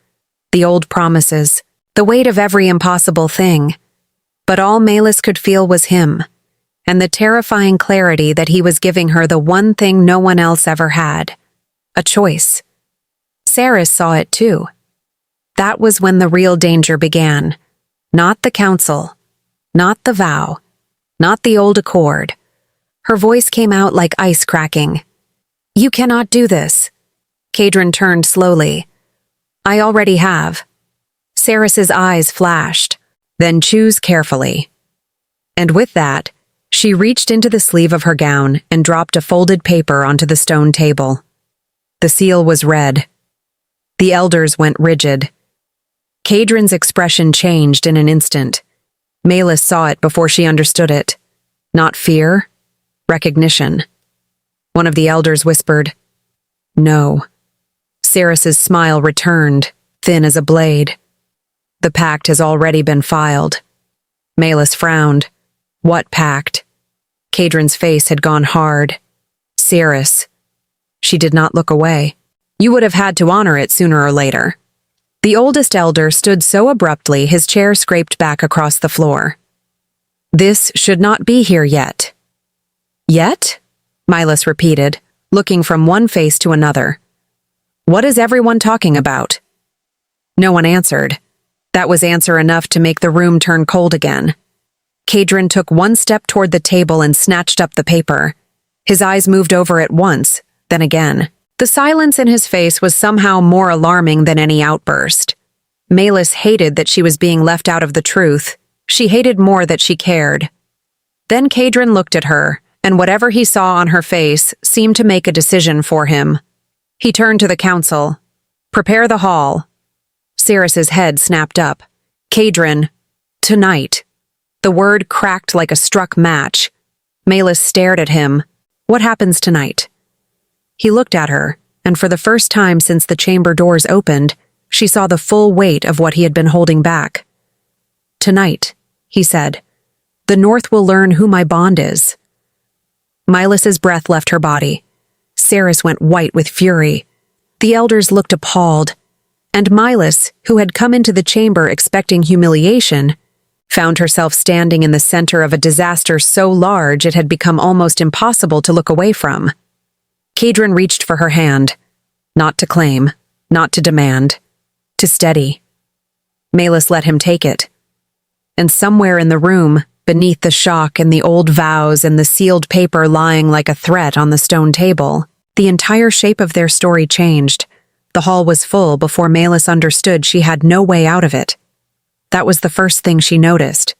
the old promises, the weight of every impossible thing. But all Melis could feel was him, and the terrifying clarity that he was giving her the one thing no one else ever had: a choice. Ceres saw it too. That was when the real danger began. Not the council, not the vow, not the old accord. Her voice came out like ice cracking. "You cannot do this." Kadrin turned slowly. "I already have." Ceres's eyes flashed. "Then choose carefully." And with that, she reached into the sleeve of her gown and dropped a folded paper onto the stone table. The seal was read. The elders went rigid. Kadrin's expression changed in an instant. Melis saw it before she understood it. Not fear, recognition. One of the elders whispered, "No." Ceres's smile returned, thin as a blade. "The pact has already been filed." Melis frowned. "What pact?" Kadrin's face had gone hard. "Ceres." She did not look away. "You would have had to honor it sooner or later." The oldest elder stood so abruptly his chair scraped back across the floor. "This should not be here yet." "Yet?" Melis repeated, looking from one face to another. "What is everyone talking about?" No one answered. That was answer enough to make the room turn cold again. Kadrin took one step toward the table and snatched up the paper. His eyes moved over it once, then again. The silence in his face was somehow more alarming than any outburst. Melis hated that she was being left out of the truth. She hated more that she cared. Then Kadrin looked at her, and whatever he saw on her face seemed to make a decision for him. He turned to the council. "Prepare the hall." Ceres's head snapped up. "Kadrin, tonight." The word cracked like a struck match. Melis stared at him. "What happens tonight?" He looked at her, and for the first time since the chamber doors opened, she saw the full weight of what he had been holding back. "Tonight," he said, "the North will learn who my bond is." Melis's breath left her body. Ceres went white with fury. The elders looked appalled, and Melis, who had come into the chamber expecting humiliation, found herself standing in the center of a disaster so large it had become almost impossible to look away from. Kadrin reached for her hand, not to claim, not to demand, to steady. Melis let him take it. And somewhere in the room, beneath the shock and the old vows and the sealed paper lying like a threat on the stone table, the entire shape of their story changed. The hall was full before Melis understood she had no way out of it. That was the first thing she noticed.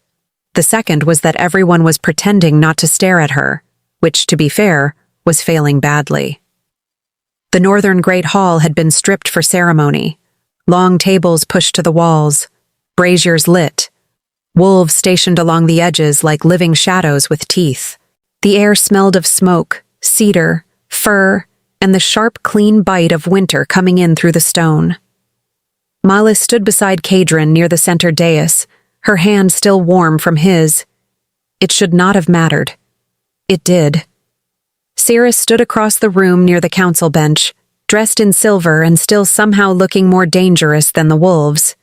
The second was that everyone was pretending not to stare at her, which, to be fair, was failing badly. The northern Great Hall had been stripped for ceremony. Long tables pushed to the walls, braziers lit, wolves stationed along the edges like living shadows with teeth. The air smelled of smoke, cedar, fir, and the sharp, clean bite of winter coming in through the stone. Melis stood beside Kadrin near the center dais, her hand still warm from his. It should not have mattered. It did. Ceres stood across the room near the council bench, dressed in silver and still somehow looking more dangerous than the wolves.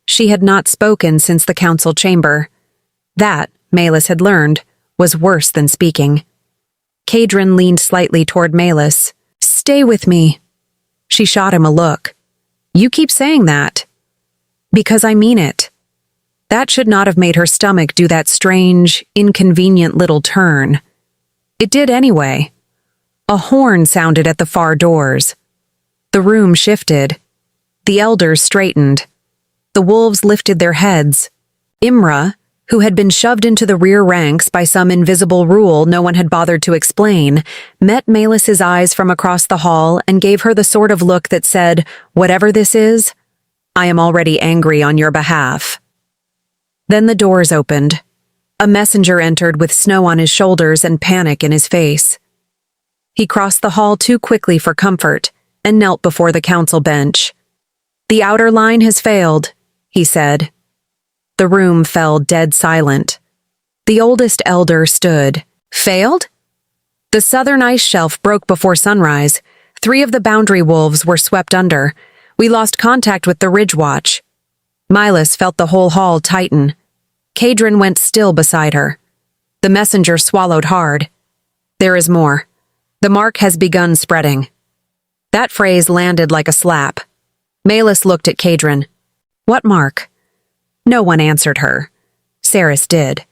She had not spoken since the council chamber. That, Melis had learned, was worse than speaking. Kadrin leaned slightly toward Melis. "Stay with me." She shot him a look. "You keep saying that." "Because I mean it." That should not have made her stomach do that strange, inconvenient little turn. It did anyway. A horn sounded at the far doors. The room shifted. The elders straightened. The wolves lifted their heads. Imra, who had been shoved into the rear ranks by some invisible rule no one had bothered to explain, met Melis's eyes from across the hall and gave her the sort of look that said, "Whatever this is, I am already angry on your behalf." Then the doors opened. A messenger entered with snow on his shoulders and panic in his face. He crossed the hall too quickly for comfort and knelt before the council bench. "The outer line has failed," he said. The room fell dead silent. The oldest elder stood. "Failed?" "The southern ice shelf broke before sunrise. 3 of the boundary wolves were swept under. We lost contact with the Ridge Watch." Milas felt the whole hall tighten. Kadrin went still beside her. The messenger swallowed hard. "There is more. The mark has begun spreading." That phrase landed like a slap. Malis looked at Kadrin. "What mark?" No one answered her. Saris did.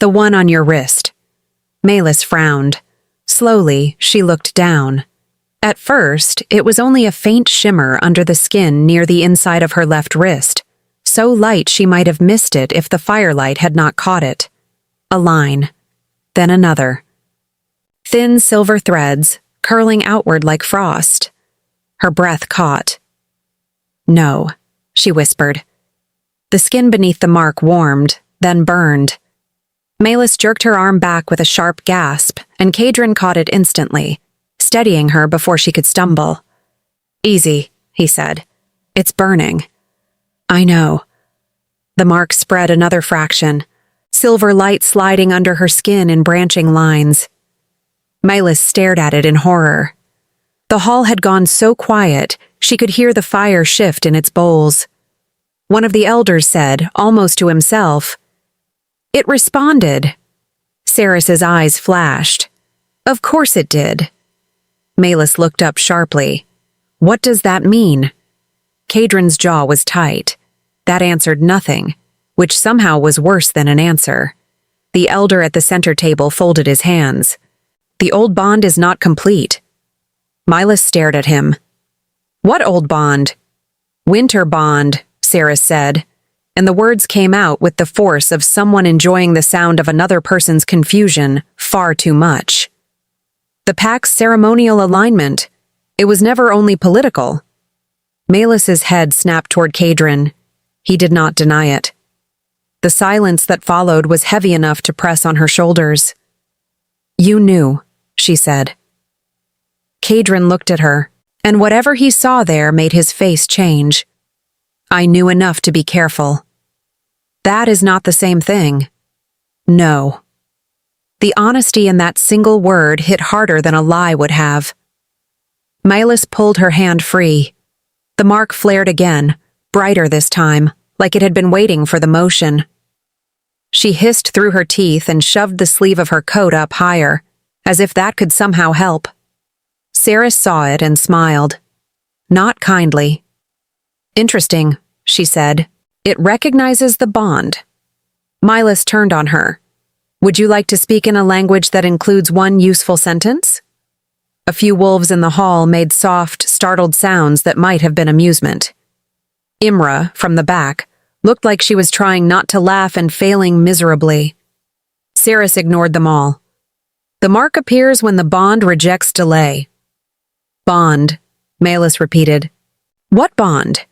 "The one on your wrist." Malis frowned. Slowly, she looked down. At first, it was only a faint shimmer under the skin near the inside of her left wrist, so light she might have missed it if the firelight had not caught it. A line. Then another. Thin silver threads, curling outward like frost. Her breath caught. "No," she whispered. The skin beneath the mark warmed, then burned. Malis jerked her arm back with a sharp gasp, and Kadrin caught it instantly, steadying her before she could stumble. "Easy," he said. "It's burning." "I know." The mark spread another fraction, silver light sliding under her skin in branching lines. Malis stared at it in horror. The hall had gone so quiet, she could hear the fire shift in its bowls. One of the elders said, almost to himself, "It responded." Saris's eyes flashed. "Of course it did." Malis looked up sharply. "What does that mean?" Kadrin's jaw was tight. That answered nothing, which somehow was worse than an answer. The elder at the center table folded his hands. "The old bond is not complete." Milas stared at him. "What old bond?" "Winter bond," Saris said, and the words came out with the force of someone enjoying the sound of another person's confusion far too much. "The pack's ceremonial alignment. It was never only political." Malis's head snapped toward Kadrin. He did not deny it. The silence that followed was heavy enough to press on her shoulders. "You knew," she said. Kadrin looked at her, and whatever he saw there made his face change. "I knew enough to be careful." "That is not the same thing." "No." The honesty in that single word hit harder than a lie would have. Milas pulled her hand free. The mark flared again, brighter this time, like it had been waiting for the motion. She hissed through her teeth and shoved the sleeve of her coat up higher, as if that could somehow help. Saris saw it and smiled. Not kindly. "Interesting," she said. "It recognizes the bond." Milas turned on her. "Would you like to speak in a language that includes one useful sentence?" A few wolves in the hall made soft, startled sounds that might have been amusement. Imra, from the back, looked like she was trying not to laugh and failing miserably. Saris ignored them all. "The mark appears when the bond rejects delay." "Bond," Malis repeated. "What bond?"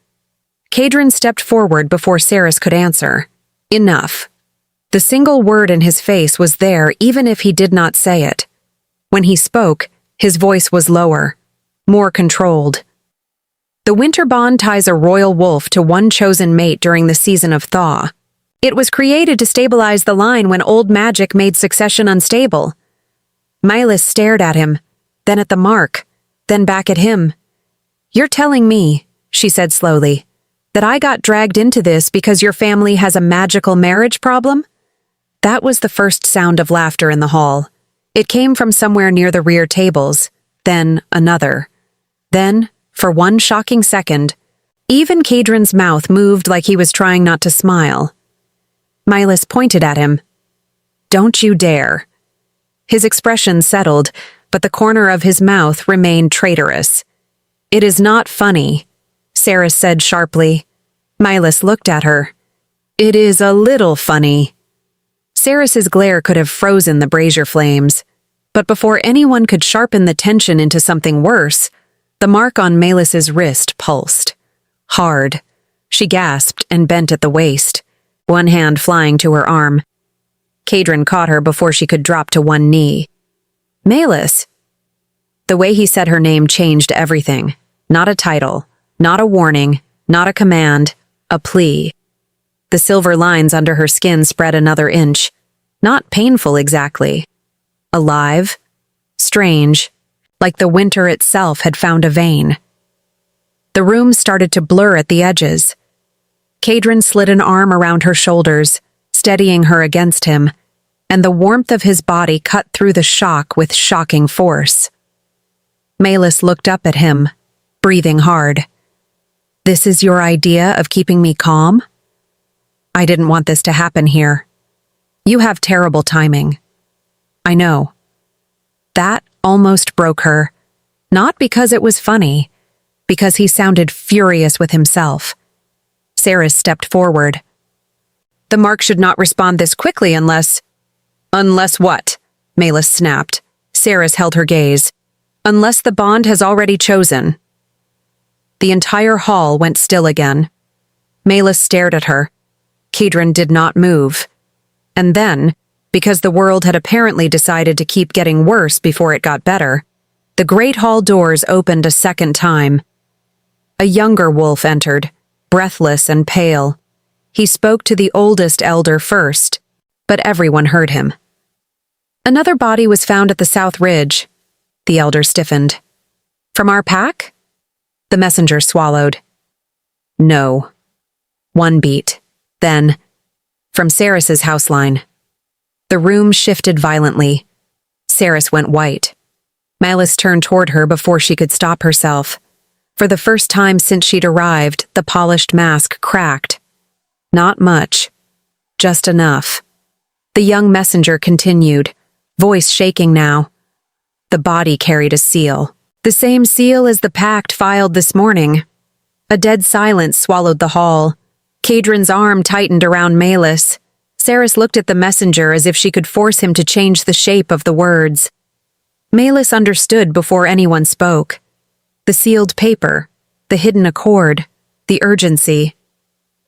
Kadrin stepped forward before Saris could answer. Enough. The single word in his face was there even if he did not say it. When he spoke, his voice was lower, more controlled. "The winter bond ties a royal wolf to one chosen mate during the season of thaw. It was created to stabilize the line when old magic made succession unstable." Milas stared at him, then at the mark, then back at him. "You're telling me," she said slowly, "that I got dragged into this because your family has a magical marriage problem?" That was the first sound of laughter in the hall. It came from somewhere near the rear tables, then another. Then, for one shocking second, even Kadrin's mouth moved like he was trying not to smile. Milas pointed at him. "Don't you dare." His expression settled, but the corner of his mouth remained traitorous. "It is not funny," Saris said sharply. Milas looked at her. "It is a little funny." Saris's glare could have frozen the brazier flames, but before anyone could sharpen the tension into something worse, the mark on Malis's wrist pulsed. Hard. She gasped and bent at the waist. one hand flying to her arm. Kadrin caught her before she could drop to one knee. Malis! The way he said her name changed everything. Not a title, not a warning, not a command, a plea. The silver lines under her skin spread another inch. Not painful exactly. Alive, strange, like the winter itself had found a vein. The room started to blur at the edges. Kadrin slid an arm around her shoulders, steadying her against him, and the warmth of his body cut through the shock with shocking force. Malis looked up at him, breathing hard. This is your idea of keeping me calm? I didn't want this to happen here. You have terrible timing. I know. That almost broke her, not because it was funny, because he sounded furious with himself. Saris stepped forward. The mark should not respond this quickly unless... Unless what? Malis snapped. Saris held her gaze. Unless the bond has already chosen. The entire hall went still again. Malis stared at her. Kadrin did not move. And then, because the world had apparently decided to keep getting worse before it got better, the great hall doors opened a second time. A younger wolf entered, breathless and pale. He spoke to the oldest elder first, but everyone heard him. Another body was found at the south ridge. The elder stiffened. From our pack? The messenger swallowed. No. One beat. Then, from Saris's house line. The room shifted violently. Saris went white. Malis turned toward her before she could stop herself. For the first time since she'd arrived, the polished mask cracked. Not much. Just enough. The young messenger continued, voice shaking now. The body carried a seal. The same seal as the pact filed this morning. A dead silence swallowed the hall. Kadrin's arm tightened around Malis. Saris looked at the messenger as if she could force him to change the shape of the words. Malis understood before anyone spoke. The sealed paper, the hidden accord, the urgency.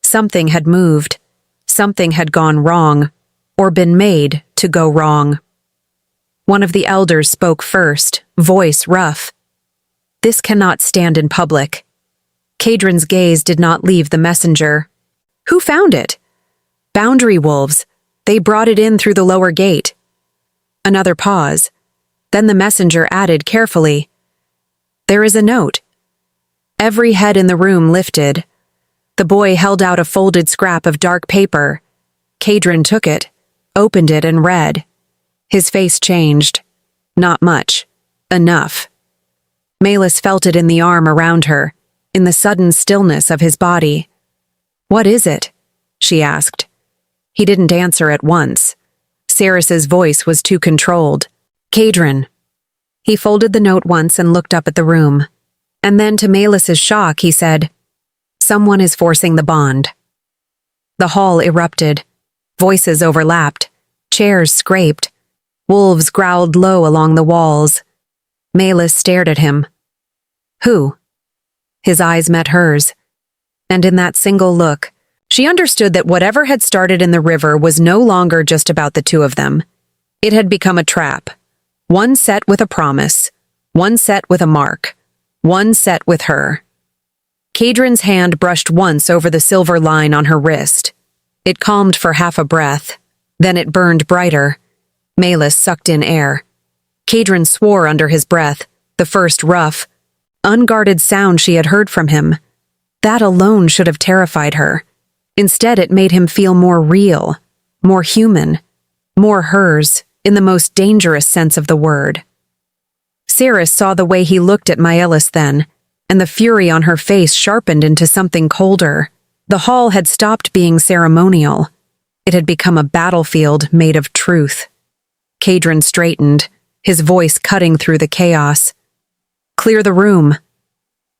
Something had moved. Something had gone wrong, or been made to go wrong. One of the elders spoke first, voice rough. This cannot stand in public. Kadrin's gaze did not leave the messenger. Who found it? Boundary wolves. They brought it in through the lower gate. Another pause. Then the messenger added carefully, There is a note. Every head in the room lifted. The boy held out a folded scrap of dark paper. Kadrin took it, opened it, and read. His face changed. Not much. Enough. Malis felt it in the arm around her, in the sudden stillness of his body. What is it? She asked. He didn't answer at once. Saris's voice was too controlled. Kadrin. He folded the note once and looked up at the room. And then to Malis's shock, he said, Someone is forcing the bond. The hall erupted. Voices overlapped. Chairs scraped. Wolves growled low along the walls. Malis stared at him. Who? His eyes met hers. And in that single look, she understood that whatever had started in the river was no longer just about the two of them. It had become a trap. One set with a promise. One set with a mark. One set with her. Kadrin's hand brushed once over the silver line on her wrist. It calmed for half a breath. Then it burned brighter. Malis sucked in air. Kadrin swore under his breath, the first rough, unguarded sound she had heard from him. That alone should have terrified her. Instead, it made him feel more real, more human, more hers, in the most dangerous sense of the word. Saris saw the way he looked at Maelis then, and the fury on her face sharpened into something colder. The hall had stopped being ceremonial. It had become a battlefield made of truth. Kadrin straightened, his voice cutting through the chaos. Clear the room.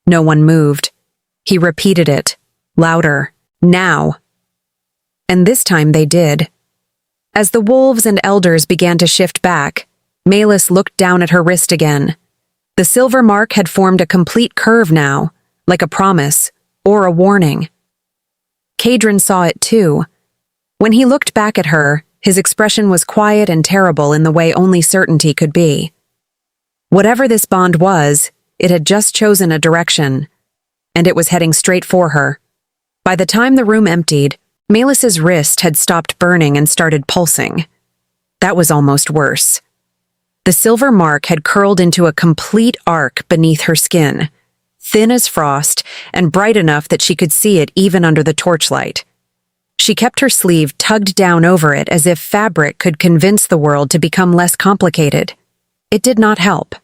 No one moved. He repeated it, louder, now. And this time they did. As the wolves and elders began to shift back, Malis looked down at her wrist again. The silver mark had formed a complete curve now, like a promise or a warning. Kadrin saw it too. When he looked back at her, his expression was quiet and terrible in the way only certainty could be. Whatever this bond was, it had just chosen a direction, and it was heading straight for her. By the time the room emptied, Melis's wrist had stopped burning and started pulsing. That was almost worse. The silver mark had curled into a complete arc beneath her skin, thin as frost and bright enough that she could see it even under the torchlight. She kept her sleeve tugged down over it as if fabric could convince the world to become less complicated. It did not help.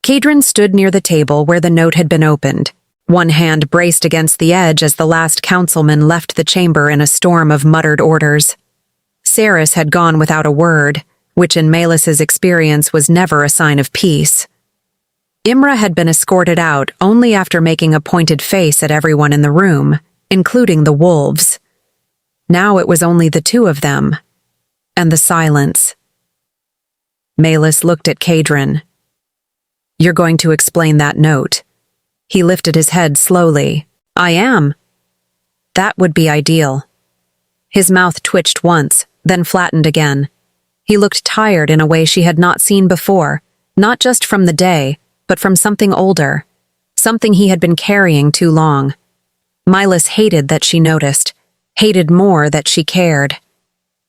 Kadrin stood near the table where the note had been opened. One hand braced against the edge as the last councilman left the chamber in a storm of muttered orders. Saris had gone without a word, which in Melis's experience was never a sign of peace. Imra had been escorted out only after making a pointed face at everyone in the room, including the wolves. Now it was only the two of them, and the silence. Melis looked at Kadrin. "You're going to explain that note." He lifted his head slowly. "I am." That would be ideal. His mouth twitched once, then flattened again. He looked tired in a way she had not seen before, not just from the day, but from something older, something he had been carrying too long. Melis hated that she noticed, hated more that she cared.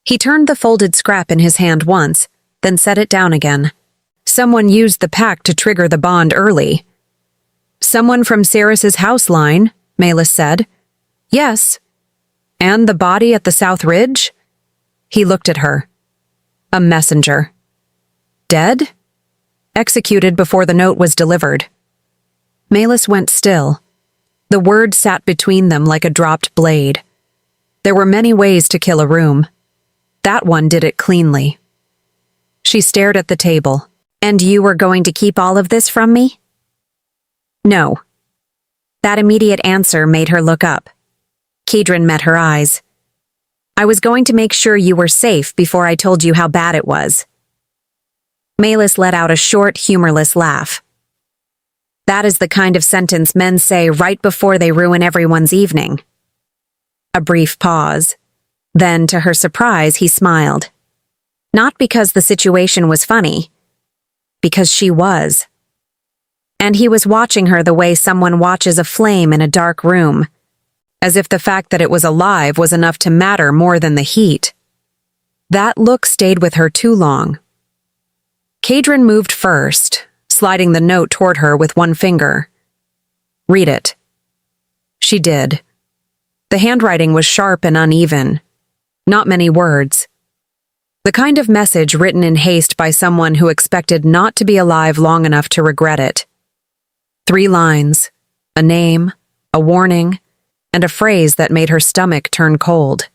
He turned the folded scrap in his hand once, then set it down again. Someone used the pact to trigger the bond early. "Someone from Saris's house line," Melis said. "Yes." "And the body at the South Ridge?" He looked at her. "A messenger." "Dead?" "Executed before the note was delivered." Melis went still. The word sat between them like a dropped blade. There were many ways to kill a room. That one did it cleanly. She stared at the table. "And you were going to keep all of this from me?" "No." That immediate answer made her look up. Kadrin met her eyes. "I was going to make sure you were safe before I told you how bad it was." Melis let out a short, humorless laugh. "That is the kind of sentence men say right before they ruin everyone's evening." A brief pause. Then, to her surprise, he smiled. Not because the situation was funny, because she was. And he was watching her the way someone watches a flame in a dark room, as if the fact that it was alive was enough to matter more than the heat. That look stayed with her too long. Kadrin moved first, sliding the note toward her with one finger. "Read it." She did. The handwriting was sharp and uneven. Not many words. The kind of message written in haste by someone who expected not to be alive long enough to regret it. 3 lines, a name, a warning, and a phrase that made her stomach turn cold.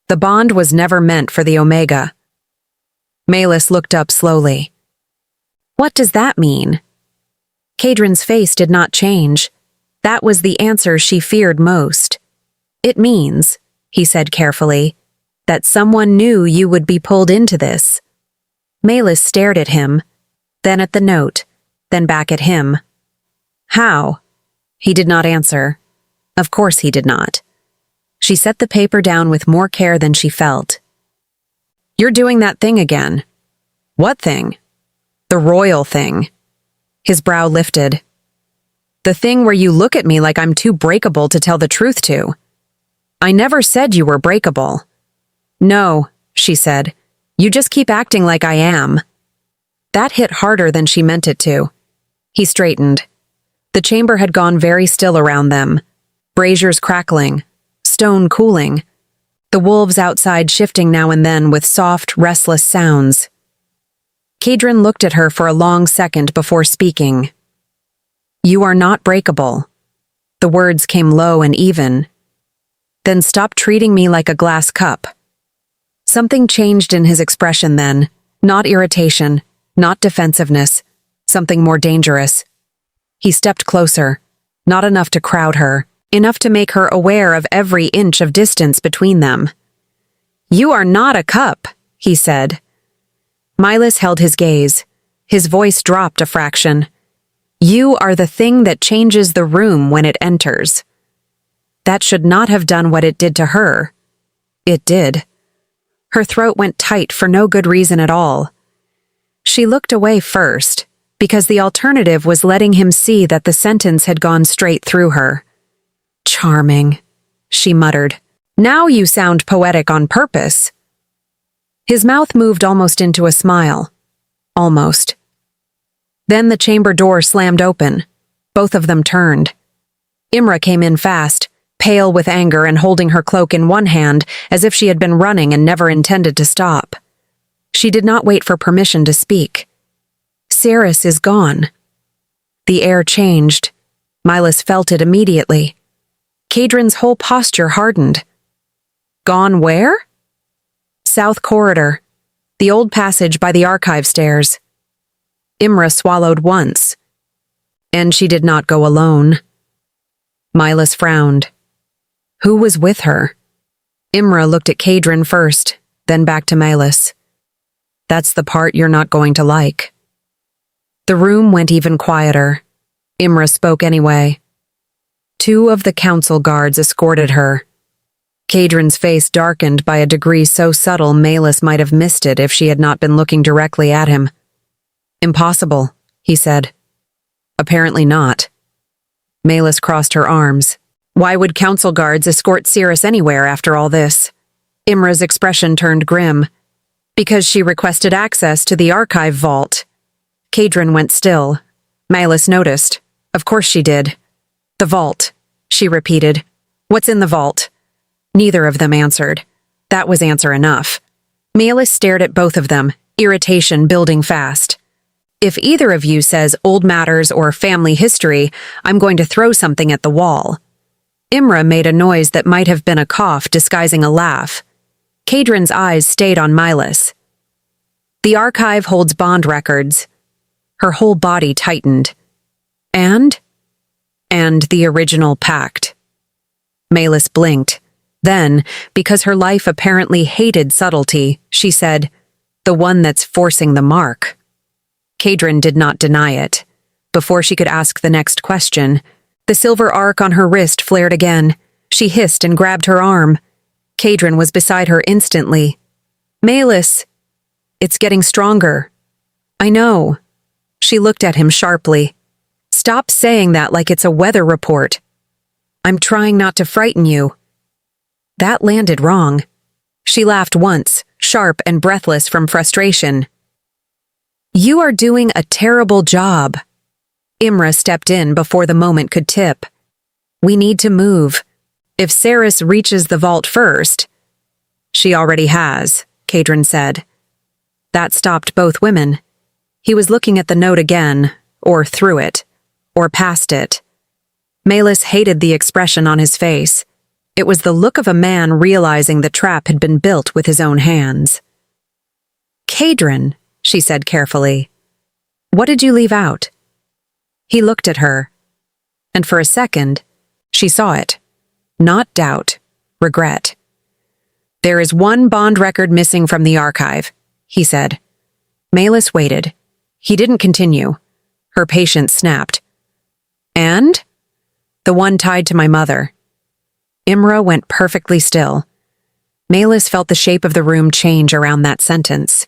The bond was never meant for the Omega. Melis looked up slowly. "What does that mean?" Kadrin's face did not change. That was the answer she feared most. "It means," he said carefully, "that someone knew you would be pulled into this." Melis stared at him, then at the note, then back at him. "How?" He did not answer. Of course he did not. She set the paper down with more care than she felt. "You're doing that thing again." "What thing?" "The royal thing." His brow lifted. "The thing where you look at me like I'm too breakable to tell the truth to." "I never said you were breakable." "No," she said. "You just keep acting like I am." That hit harder than she meant it to. He straightened. The chamber had gone very still around them. Braziers crackling, stone cooling. The wolves outside shifting now and then with soft, restless sounds. Kadrin looked at her for a long second before speaking. "You are not breakable." The words came low and even. "Then stop treating me like a glass cup." Something changed in his expression then, not irritation, not defensiveness, something more dangerous. He stepped closer, not enough to crowd her, enough to make her aware of every inch of distance between them. "You are not a cup," he said. Melis held his gaze. His voice dropped a fraction. "You are the thing that changes the room when it enters." That should not have done what it did to her. It did. Her throat went tight for no good reason at all. She looked away first, because the alternative was letting him see that the sentence had gone straight through her. Charming, she muttered. Now you sound poetic on purpose. His mouth moved almost into a smile. Almost. Then the chamber door slammed open. Both of them turned. Imra came in fast, pale with anger and holding her cloak in one hand as if she had been running and never intended to stop. She did not wait for permission to speak. Saris is gone. The air changed. Milas felt it immediately. Kadrin's whole posture hardened. Gone where? South corridor. The old passage by the archive stairs. Imra swallowed once. And she did not go alone. Milas frowned. Who was with her? Imra looked at Kadrin first, then back to Milas. That's the part you're not going to like. The room went even quieter. Imra spoke anyway. 2 of the council guards escorted her. Kadrin's face darkened by a degree so subtle Milas might have missed it if she had not been looking directly at him. Impossible, he said. Apparently not. Milas crossed her arms. Why would council guards escort Saris anywhere after all this? Imra's expression turned grim. Because she requested access to the archive vault. Kadrin went still. Milas noticed. Of course she did. The vault, she repeated. What's in the vault? Neither of them answered. That was answer enough. Milas stared at both of them, irritation building fast. If either of you says old matters or family history, I'm going to throw something at the wall. Imra made a noise that might have been a cough disguising a laugh. Kadrin's eyes stayed on Milas. The archive holds bond records. Her whole body tightened. And the original pact. Milas blinked. Then, because her life apparently hated subtlety, she said, the one that's forcing the mark. Kadrin did not deny it. Before she could ask the next question, the silver arc on her wrist flared again. She hissed and grabbed her arm. Kadrin was beside her instantly. Milas, it's getting stronger. I know. She looked at him sharply. Stop saying that like it's a weather report. I'm trying not to frighten you. That landed wrong. She laughed once, sharp and breathless from frustration. You are doing a terrible job. Imra stepped in before the moment could tip. We need to move. If Saris reaches the vault first... She already has, Kadrin said. That stopped both women. He was looking at the note again, or through it, or past it. Milas hated the expression on his face. It was the look of a man realizing the trap had been built with his own hands. Kadrin, she said carefully. What did you leave out? He looked at her, and for a second, she saw it. Not doubt, regret. There is one bond record missing from the archive, he said. Milas waited. He didn't continue. Her patience snapped. And? The one tied to my mother. Imra went perfectly still. Milas felt the shape of the room change around that sentence.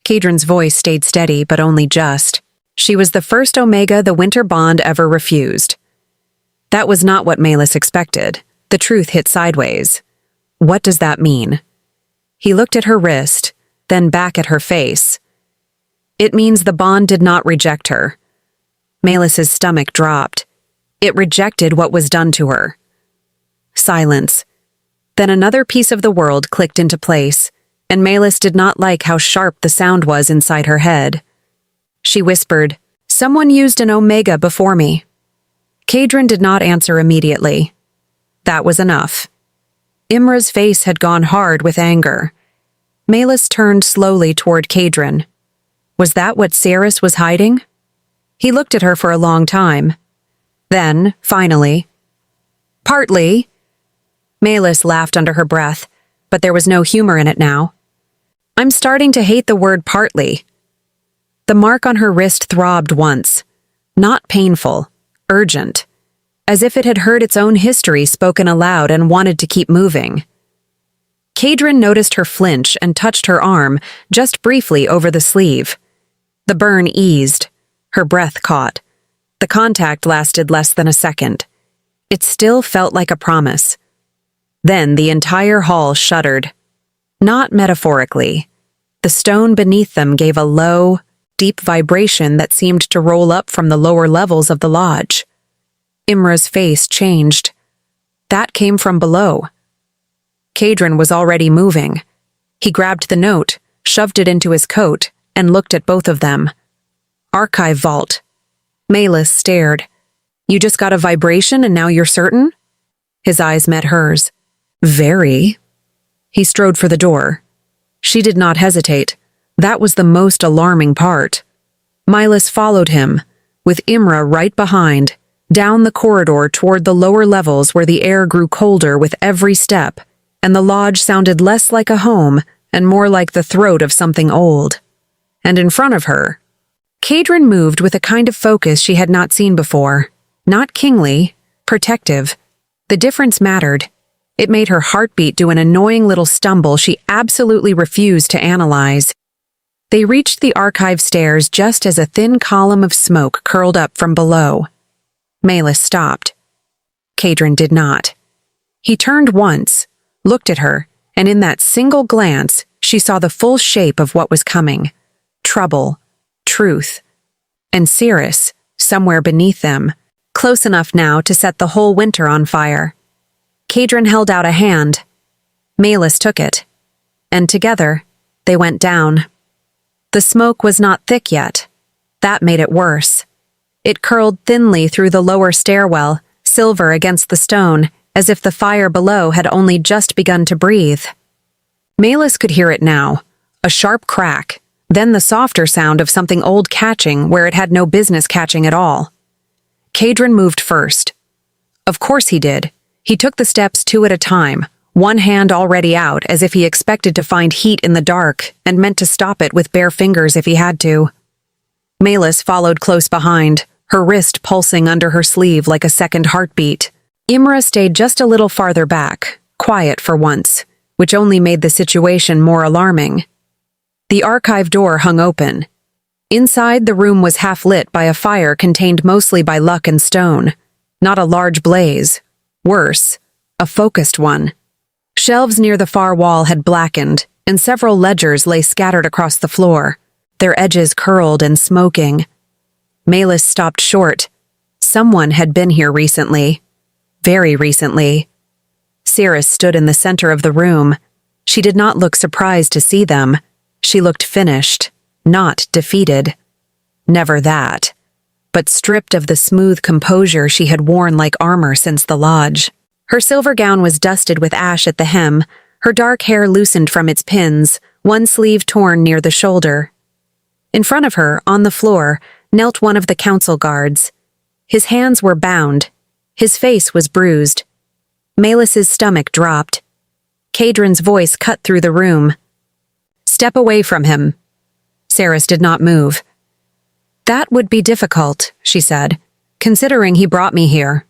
Kadrin's voice stayed steady, but only just. She was the first Omega the Winter Bond ever refused. That was not what Milas expected. The truth hit sideways. What does that mean? He looked at her wrist, then back at her face. It means the bond did not reject her. Milas's stomach dropped. It rejected what was done to her. Silence. Then another piece of the world clicked into place, and Milas did not like how sharp the sound was inside her head. She whispered, Someone used an Omega before me. Kadrin did not answer immediately. That was enough. Imra's face had gone hard with anger. Milas turned slowly toward Kadrin. Was that what Saris was hiding? He looked at her for a long time. Then, finally, Partly. Milas laughed under her breath, but there was no humor in it now. I'm starting to hate the word partly. The mark on her wrist throbbed once. Not painful, urgent, as if it had heard its own history spoken aloud and wanted to keep moving. Kadrin noticed her flinch and touched her arm just briefly over the sleeve. The burn eased. Her breath caught. The contact lasted less than a second. It still felt like a promise. Then the entire hall shuddered. Not metaphorically. The stone beneath them gave a low, deep vibration that seemed to roll up from the lower levels of the lodge. Imra's face changed. That came from below. Kadrin was already moving. He grabbed the note, shoved it into his coat, and looked at both of them. Archive vault. Malis stared. You just got a vibration and now you're certain? His eyes met hers. Very. He strode for the door. She did not hesitate. That was the most alarming part. Milas followed him, with Imra right behind, down the corridor toward the lower levels where the air grew colder with every step, and the lodge sounded less like a home and more like the throat of something old. And in front of her, Kadrin moved with a kind of focus she had not seen before. Not kingly, protective. The difference mattered. It made her heartbeat do an annoying little stumble she absolutely refused to analyze. They reached the archive stairs just as a thin column of smoke curled up from below. Malis stopped. Kadrin did not. He turned once, looked at her, and in that single glance, she saw the full shape of what was coming. Trouble, truth, and Cirrus, somewhere beneath them, close enough now to set the whole winter on fire. Kadrin held out a hand. Malis took it, and together, they went down. The smoke was not thick yet. That made it worse. It curled thinly through the lower stairwell, silver against the stone, as if the fire below had only just begun to breathe. Malis could hear it now, a sharp crack, then the softer sound of something old catching where it had no business catching at all. Kadrin moved first. Of course he did. He took the steps 2 at a time, one hand already out as if he expected to find heat in the dark and meant to stop it with bare fingers if he had to. Malis followed close behind, her wrist pulsing under her sleeve like a second heartbeat. Imra stayed just a little farther back, quiet for once, which only made the situation more alarming. The archive door hung open. Inside, the room was half lit by a fire contained mostly by luck and stone. Not a large blaze. Worse, a focused one. Shelves near the far wall had blackened, and several ledgers lay scattered across the floor, their edges curled and smoking. Malis stopped short. Someone had been here recently. Very recently. Cirrus stood in the center of the room. She did not look surprised to see them. She looked finished, not defeated. Never that. But stripped of the smooth composure she had worn like armor since the lodge. Her silver gown was dusted with ash at the hem, her dark hair loosened from its pins, one sleeve torn near the shoulder. In front of her, on the floor, knelt one of the council guards. His hands were bound. His face was bruised. Malis's stomach dropped. Kadrin's voice cut through the room. "Step away from him." Cirrus did not move. "That would be difficult," she said, "considering he brought me here."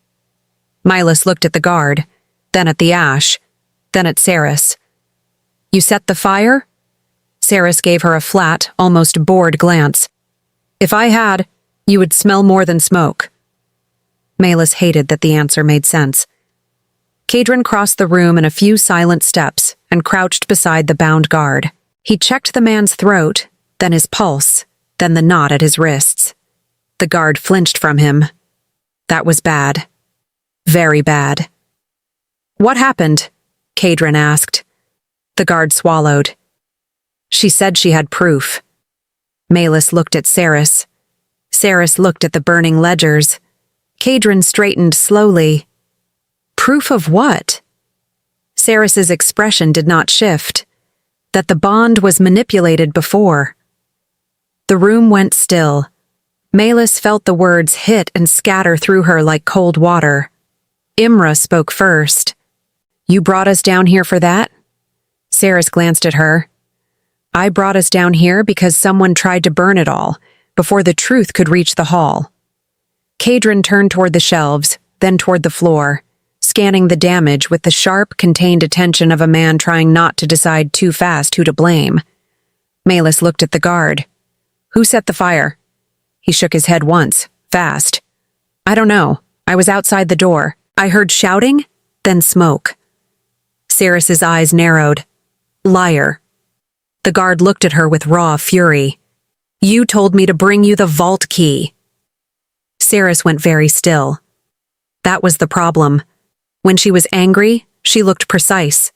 Milas looked at the guard, then at the ash, then at Cirrus. "You set the fire?" Cirrus gave her a flat, almost bored glance. "If I had, you would smell more than smoke." Malis hated that the answer made sense. Kadrin crossed the room in a few silent steps and crouched beside the bound guard. He checked the man's throat, then his pulse, then the knot at his wrists. The guard flinched from him. That was bad. Very bad. "What happened?" Kadrin asked. The guard swallowed. "She said she had proof." Malis looked at Cirrus. Cirrus looked at the burning ledgers. Kadrin straightened slowly. Proof of what? Cirrus's expression did not shift. That the bond was manipulated before. The room went still. Malis felt the words hit and scatter through her like cold water. Imra spoke first. "You brought us down here for that?" Cirrus glanced at her. "I brought us down here because someone tried to burn it all, before the truth could reach the hall." Kadrin turned toward the shelves, then toward the floor. scanning the damage with the sharp, contained attention of a man trying not to decide too fast who to blame. Malus looked at the guard. "Who set the fire?" He shook his head once, fast. "I don't know. I was outside the door. I heard shouting, then smoke." Ceres's eyes narrowed. "Liar." The guard looked at her with raw fury. "You told me to bring you the vault key." Ceres went very still. That was the problem. When she was angry, she looked precise.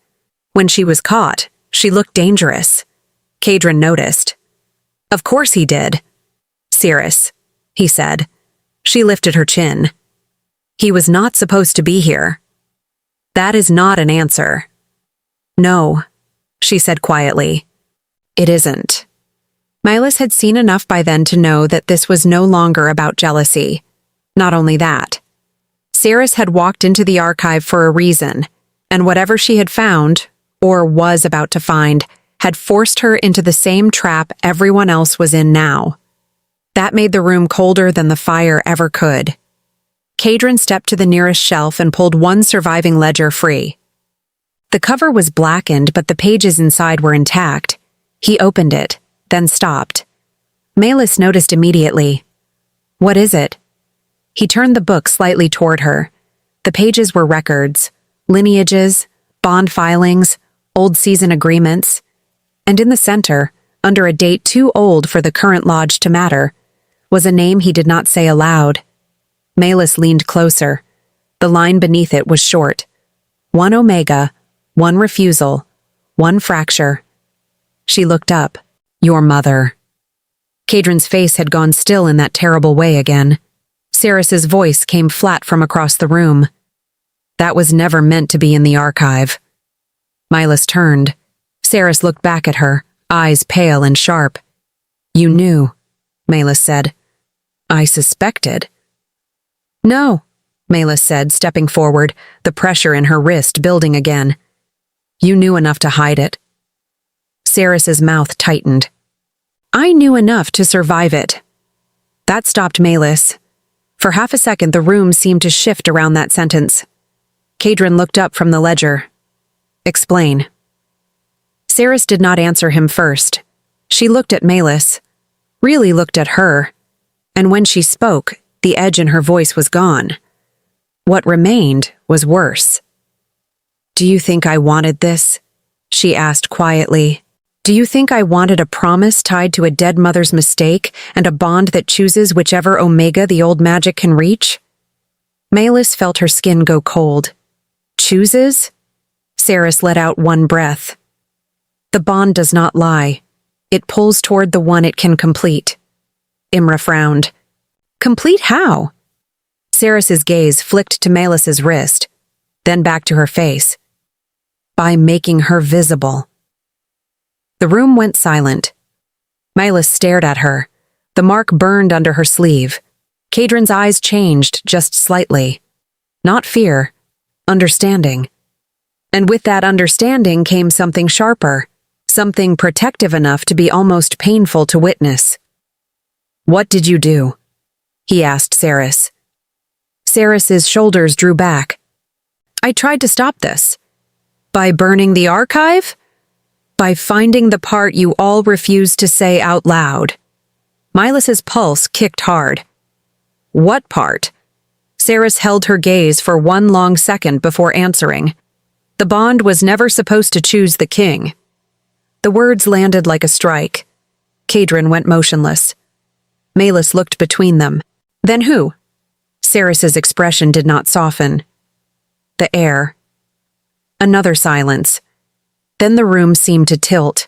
When she was caught, she looked dangerous. Kadrin noticed. "Of course he did." "Ceres," he said. She lifted her chin. "He was not supposed to be here." "That is not an answer." "No," she said quietly. "It isn't." Malus had seen enough by then to know that this was no longer about jealousy. Not only that, Ceres had walked into the archive for a reason, and whatever she had found, or was about to find, had forced her into the same trap everyone else was in now. That made the room colder than the fire ever could. Kadrin stepped to the nearest shelf and pulled one surviving ledger free. The cover was blackened, but the pages inside were intact. He opened it, then stopped. Malus noticed immediately. "What is it?" He turned the book slightly toward her. The pages were records, lineages, bond filings, old season agreements. And in the center, under a date too old for the current lodge to matter, was a name he did not say aloud. Malus leaned closer. The line beneath it was short. 1 Omega, 1 refusal, 1 fracture. She looked up. "Your mother." Kadrin's face had gone still in that terrible way again. Ceres's voice came flat from across the room. "That was never meant to be in the archive." Malus turned. Ceres looked back at her, eyes pale and sharp. "You knew," Malus said. "I suspected." "No," Malus said, stepping forward, the pressure in her wrist building again. "You knew enough to hide it." Ceres's mouth tightened. "I knew enough to survive it." That stopped Malus. For half a second, the room seemed to shift around that sentence. Kadrin looked up from the ledger. "Explain." Ceres did not answer him first. She looked at Malus, really looked at her, and when she spoke, the edge in her voice was gone. What remained was worse. "Do you think I wanted this?" she asked quietly. "Do you think I wanted a promise tied to a dead mother's mistake and a bond that chooses whichever Omega the old magic can reach?" Malus felt her skin go cold. "Chooses?" Ceres let out one breath. "The bond does not lie. It pulls toward the one it can complete." Imra frowned. "Complete how?" Ceres's gaze flicked to Malus's wrist, then back to her face. "By making her visible." The room went silent. Malus stared at her. The mark burned under her sleeve. Kadrin's eyes changed just slightly. Not fear, understanding. And with that understanding came something sharper, something protective enough to be almost painful to witness. "What did you do?" he asked Ceres. Ceres's shoulders drew back. "I tried to stop this. By burning the archive? By finding the part you all refused to say out loud." Malus's pulse kicked hard. "What part?" Ceres held her gaze for one long second before answering. "The bond was never supposed to choose the king." The words landed like a strike. Kadrin went motionless. Malus looked between them. "Then who?" Ceres's expression did not soften. "The air." Another silence. Then the room seemed to tilt.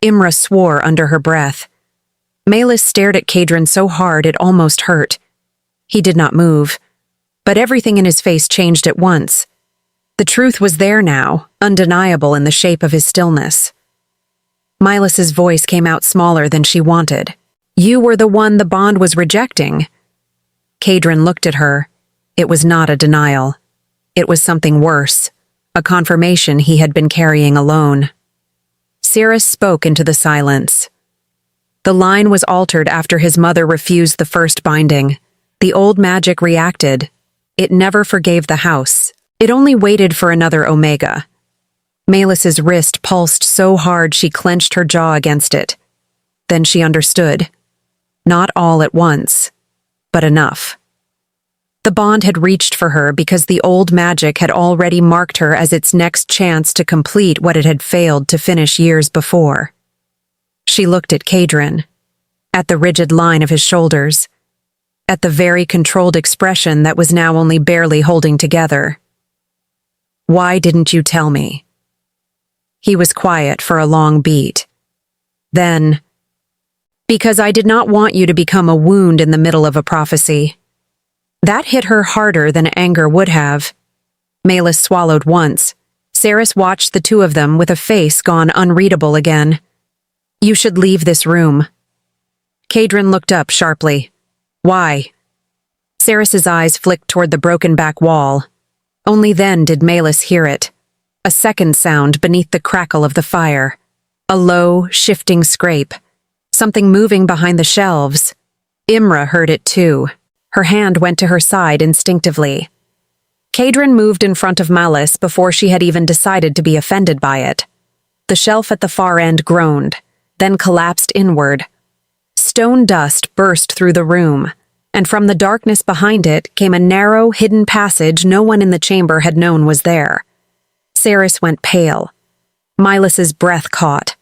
Imra swore under her breath. Malus stared at Kadrin so hard it almost hurt. He did not move, but everything in his face changed at once. The truth was there now, undeniable in the shape of his stillness. Malus's voice came out smaller than she wanted. "You were the one the bond was rejecting." Kadrin looked at her. It was not a denial. It was something worse. A confirmation he had been carrying alone. Ceres spoke into the silence. The line was altered after his mother refused the first binding. The old magic reacted. It never forgave the house, It only waited for another Omega. Melis's wrist pulsed so hard she clenched her jaw against it. Then she understood. Not all at once, but enough. The bond had reached for her because the old magic had already marked her as its next chance to complete what it had failed to finish years before. She looked at Kadrin, at the rigid line of his shoulders, at the very controlled expression that was now only barely holding together. "Why didn't you tell me?" He was quiet for a long beat. Then, "Because I did not want you to become a wound in the middle of a prophecy." That hit her harder than anger would have. Melis swallowed once. Saris watched the two of them with a face gone unreadable again. "You should leave this room." Kadrin looked up sharply. "Why?" Saris's eyes flicked toward the broken back wall. Only then did Melis hear it. A second sound beneath the crackle of the fire. A low, shifting scrape. Something moving behind the shelves. Imra heard it too. Her hand went to her side instinctively. Kadrin moved in front of Melis before she had even decided to be offended by it. The shelf at the far end groaned, then collapsed inward. Stone dust burst through the room, and from the darkness behind it came a narrow, hidden passage no one in the chamber had known was there. Saris went pale. Melis's breath caught.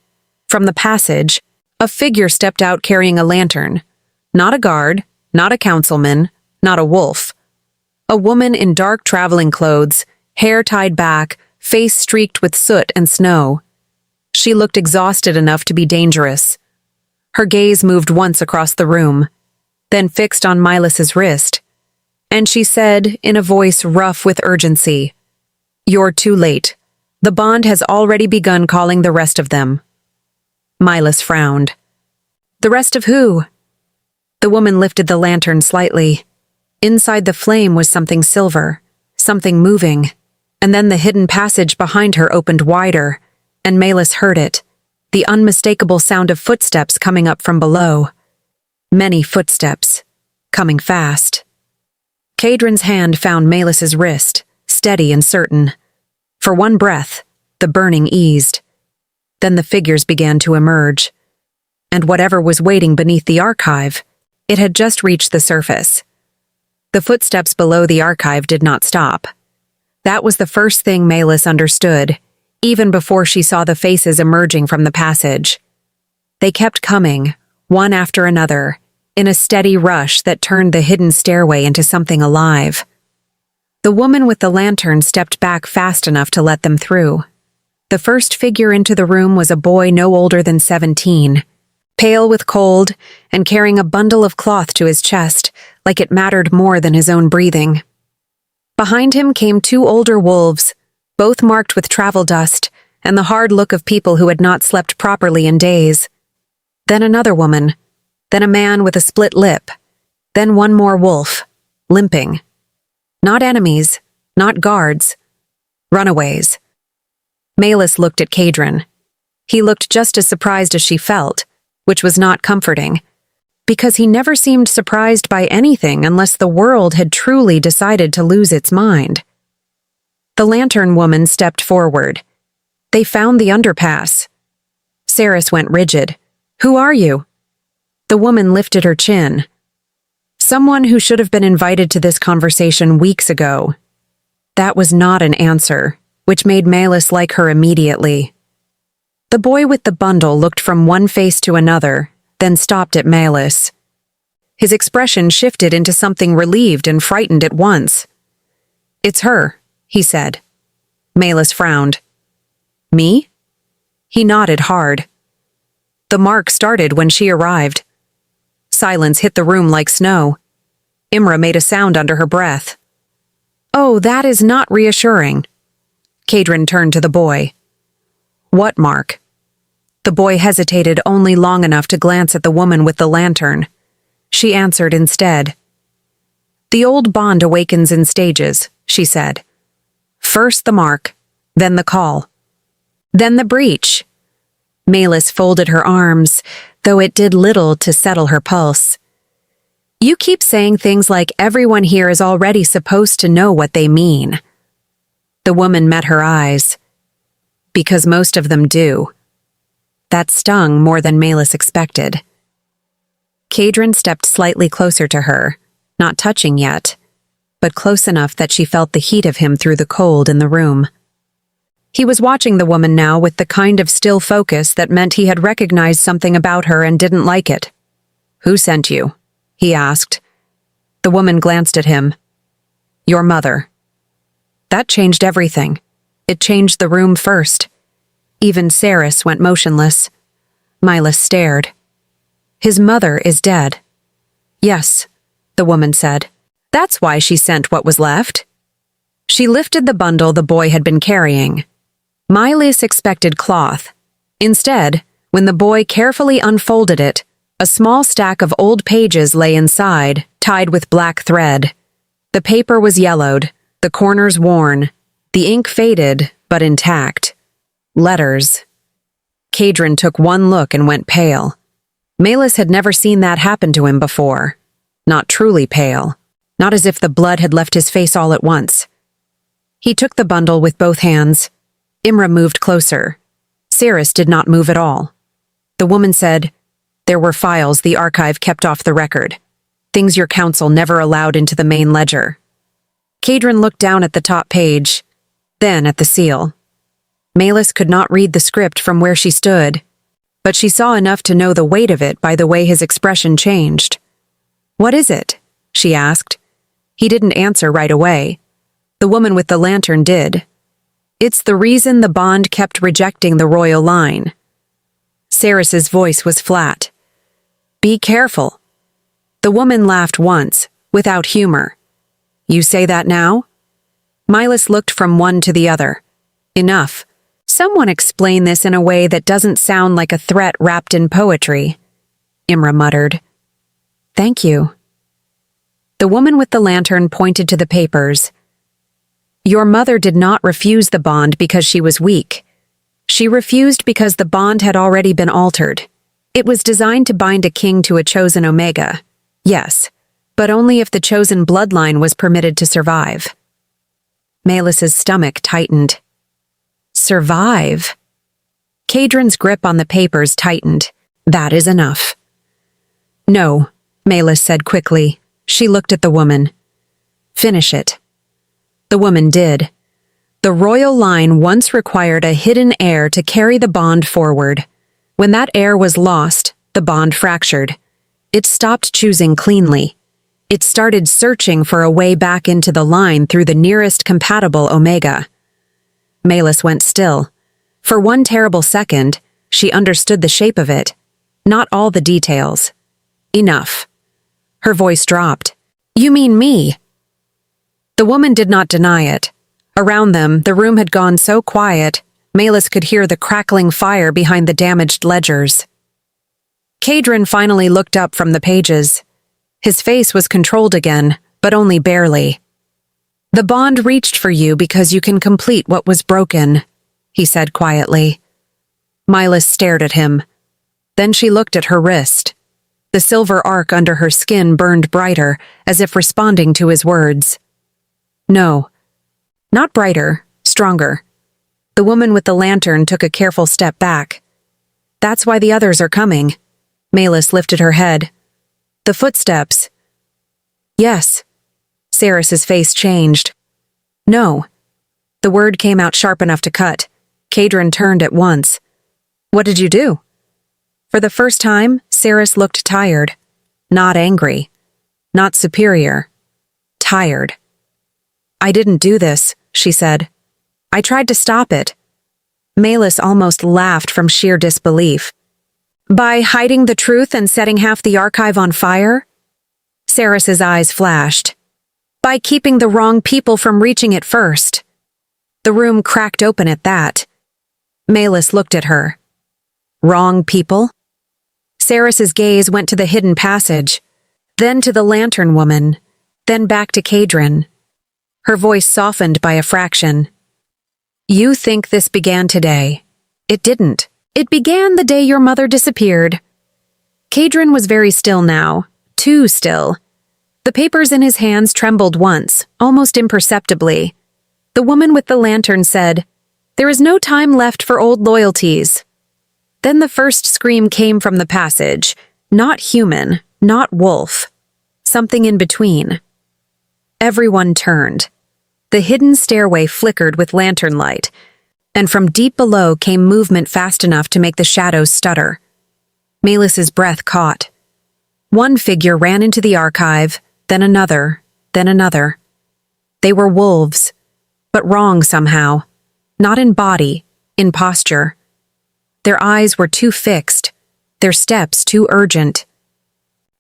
From the passage, a figure stepped out carrying a lantern. Not a guard, not a councilman, not a wolf. A woman in dark traveling clothes, hair tied back, face streaked with soot and snow. She looked exhausted enough to be dangerous. Her gaze moved once across the room, then fixed on Melis's wrist, and she said, in a voice rough with urgency, "You're too late. The bond has already begun calling the rest of them." Melis frowned. "The rest of who?" The woman lifted the lantern slightly. Inside the flame was something silver, something moving, and then the hidden passage behind her opened wider, and Melis heard it, the unmistakable sound of footsteps coming up from below. Many footsteps, coming fast. Kadrin's hand found Melis's wrist, steady and certain. For one breath, the burning eased. Then the figures began to emerge. And whatever was waiting beneath the archive, it had just reached the surface. The footsteps below the archive did not stop. That was the first thing Melis understood, even before she saw the faces emerging from the passage. They kept coming, one after another, in a steady rush that turned the hidden stairway into something alive. The woman with the lantern stepped back fast enough to let them through. The first figure into the room was a boy no older than 17, pale with cold and carrying a bundle of cloth to his chest, like it mattered more than his own breathing. Behind him came two older wolves, both marked with travel dust and the hard look of people who had not slept properly in days. Then another woman, then a man with a split lip, then one more wolf, limping. Not enemies, not guards, runaways. Melis looked at Kadrin. He looked just as surprised as she felt, which was not comforting, because he never seemed surprised by anything unless the world had truly decided to lose its mind. The lantern woman stepped forward. They found the underpass. Saris went rigid. "Who are you?" The woman lifted her chin. Someone who should have been invited to this conversation weeks ago. That was not an answer, which made Melis like her immediately. The boy with the bundle looked from one face to another, then stopped at Melis. His expression shifted into something relieved and frightened at once. "It's her," he said. Melis frowned. "Me?" He nodded hard. "The mark started when she arrived." Silence hit the room like snow. Imra made a sound under her breath. "Oh, that is not reassuring." Kadrin turned to the boy. "What mark?" The boy hesitated only long enough to glance at the woman with the lantern. She answered instead. "The old bond awakens in stages," she said. "First the mark, then the call, then the breach." Melis folded her arms, though it did little to settle her pulse. "You keep saying things like everyone here is already supposed to know what they mean." The woman met her eyes. Because most of them do. That stung more than Malus expected. Kadrin stepped slightly closer to her, not touching yet, but close enough that she felt the heat of him through the cold in the room. He was watching the woman now with the kind of still focus that meant he had recognized something about her and didn't like it. "Who sent you?" he asked. The woman glanced at him. "Your mother." That changed everything. It changed the room first. Even Saris went motionless. Milas stared. "His mother is dead." "Yes," the woman said. "That's why she sent what was left." She lifted the bundle the boy had been carrying. Milas expected cloth. Instead, when the boy carefully unfolded it, a small stack of old pages lay inside, tied with black thread. The paper was yellowed, the corners worn, the ink faded, but intact. Letters. Kadrin took one look and went pale. Malus had never seen that happen to him before. Not truly pale. Not as if the blood had left his face all at once. He took the bundle with both hands. Imra moved closer. Saris did not move at all. The woman said, "There were files the archive kept off the record. Things your council never allowed into the main ledger." Kadrin looked down at the top page, then at the seal. Malus could not read the script from where she stood, but she saw enough to know the weight of it by the way his expression changed. "What is it?" she asked. He didn't answer right away. The woman with the lantern did. "It's the reason the bond kept rejecting the royal line." Saris's voice was flat. "Be careful." The woman laughed once, without humor. "You say that now?" Milas looked from one to the other. "Enough. Someone explain this in a way that doesn't sound like a threat wrapped in poetry," Imra muttered. "Thank you." The woman with the lantern pointed to the papers. "Your mother did not refuse the bond because she was weak. She refused because the bond had already been altered. It was designed to bind a king to a chosen Omega. Yes, but only if the chosen bloodline was permitted to survive." Malus's stomach tightened. Survive? Kadrin's grip on the papers tightened. "That is enough." "No," Malus said quickly. She looked at the woman. "Finish it." The woman did. The royal line once required a hidden heir to carry the bond forward. When that heir was lost, the bond fractured. It stopped choosing cleanly. It started searching for a way back into the line through the nearest compatible Omega. Malus went still. For one terrible second, she understood the shape of it. Not all the details. "Enough." Her voice dropped. "You mean me?" The woman did not deny it. Around them, the room had gone so quiet, Malus could hear the crackling fire behind the damaged ledgers. Kadrin finally looked up from the pages. His face was controlled again, but only barely. "The bond reached for you because you can complete what was broken," he said quietly. Milas stared at him. Then she looked at her wrist. The silver arc under her skin burned brighter, as if responding to his words. "No. Not brighter, stronger." The woman with the lantern took a careful step back. "That's why the others are coming." Malus lifted her head. "The footsteps." "Yes." Saris's face changed. "No." The word came out sharp enough to cut. Kadrin turned at once. "What did you do?" For the first time, Saris looked tired. Not angry. Not superior. Tired. "I didn't do this," she said. "I tried to stop it." Malus almost laughed from sheer disbelief. "By hiding the truth and setting half the archive on fire?" Saris's eyes flashed. "By keeping the wrong people from reaching it first." The room cracked open at that. Malus looked at her. "Wrong people?" Saris's gaze went to the hidden passage, then to the lantern woman, then back to Kadrin. Her voice softened by a fraction. "You think this began today. It didn't. It began the day your mother disappeared." Kadrin was very still now, too still. The papers in his hands trembled once, almost imperceptibly. The woman with the lantern said, "There is no time left for old loyalties." Then the first scream came from the passage. Not human, not wolf. Something in between. Everyone turned. The hidden stairway flickered with lantern light, and from deep below came movement fast enough to make the shadows stutter. Melis's breath caught. One figure ran into the archive, then another, then another. They were wolves, but wrong somehow. Not in body, in posture. Their eyes were too fixed, their steps too urgent.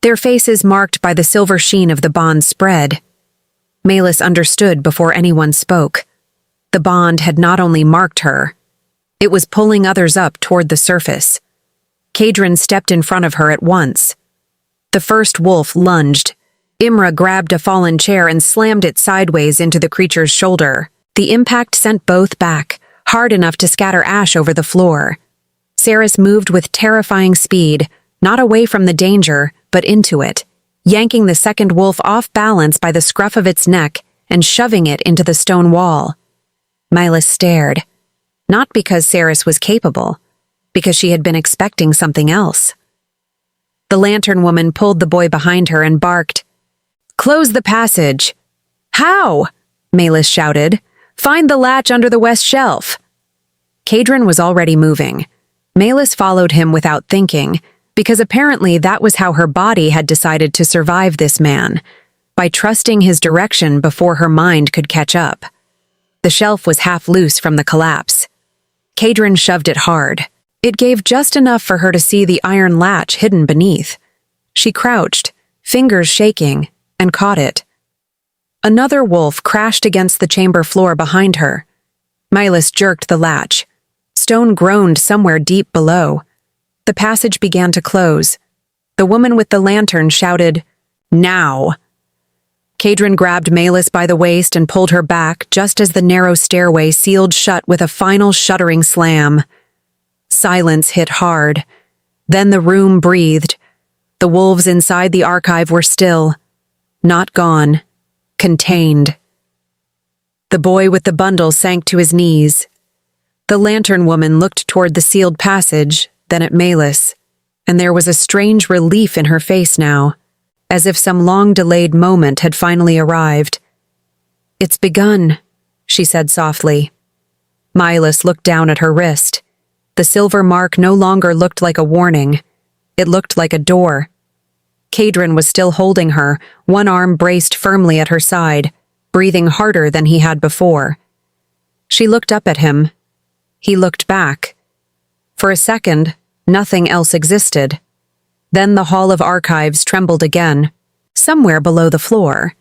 Their faces marked by the silver sheen of the bond's spread. Melis understood before anyone spoke. The bond had not only marked her, it was pulling others up toward the surface. Kadrin stepped in front of her at once. The first wolf lunged. Imra grabbed a fallen chair and slammed it sideways into the creature's shoulder. The impact sent both back, hard enough to scatter ash over the floor. Saris moved with terrifying speed, not away from the danger, but into it, yanking the second wolf off balance by the scruff of its neck and shoving it into the stone wall. Melis stared, not because Saris was capable, because she had been expecting something else. The lantern woman pulled the boy behind her and barked, "Close the passage." "How?" Melis shouted. "Find the latch under the west shelf." Kadrin was already moving. Melis followed him without thinking, because apparently that was how her body had decided to survive this man, by trusting his direction before her mind could catch up. The shelf was half loose from the collapse. Kadrin shoved it hard. It gave just enough for her to see the iron latch hidden beneath. She crouched, fingers shaking, and caught it. Another wolf crashed against the chamber floor behind her. Melis jerked the latch. Stone groaned somewhere deep below. The passage began to close. The woman with the lantern shouted, "Now!" Kadrin grabbed Melis by the waist and pulled her back just as the narrow stairway sealed shut with a final shuddering slam. Silence hit hard. Then the room breathed. The wolves inside the archive were still. Not gone. Contained. The boy with the bundle sank to his knees. The lantern woman looked toward the sealed passage, then at Melis, and there was a strange relief in her face now, as if some long-delayed moment had finally arrived. "It's begun," she said softly. Melis looked down at her wrist. The silver mark no longer looked like a warning. It looked like a door. Kadrin was still holding her, one arm braced firmly at her side, breathing harder than he had before. She looked up at him. He looked back. For a second, nothing else existed. Then the Hall of Archives trembled again, somewhere below the floor.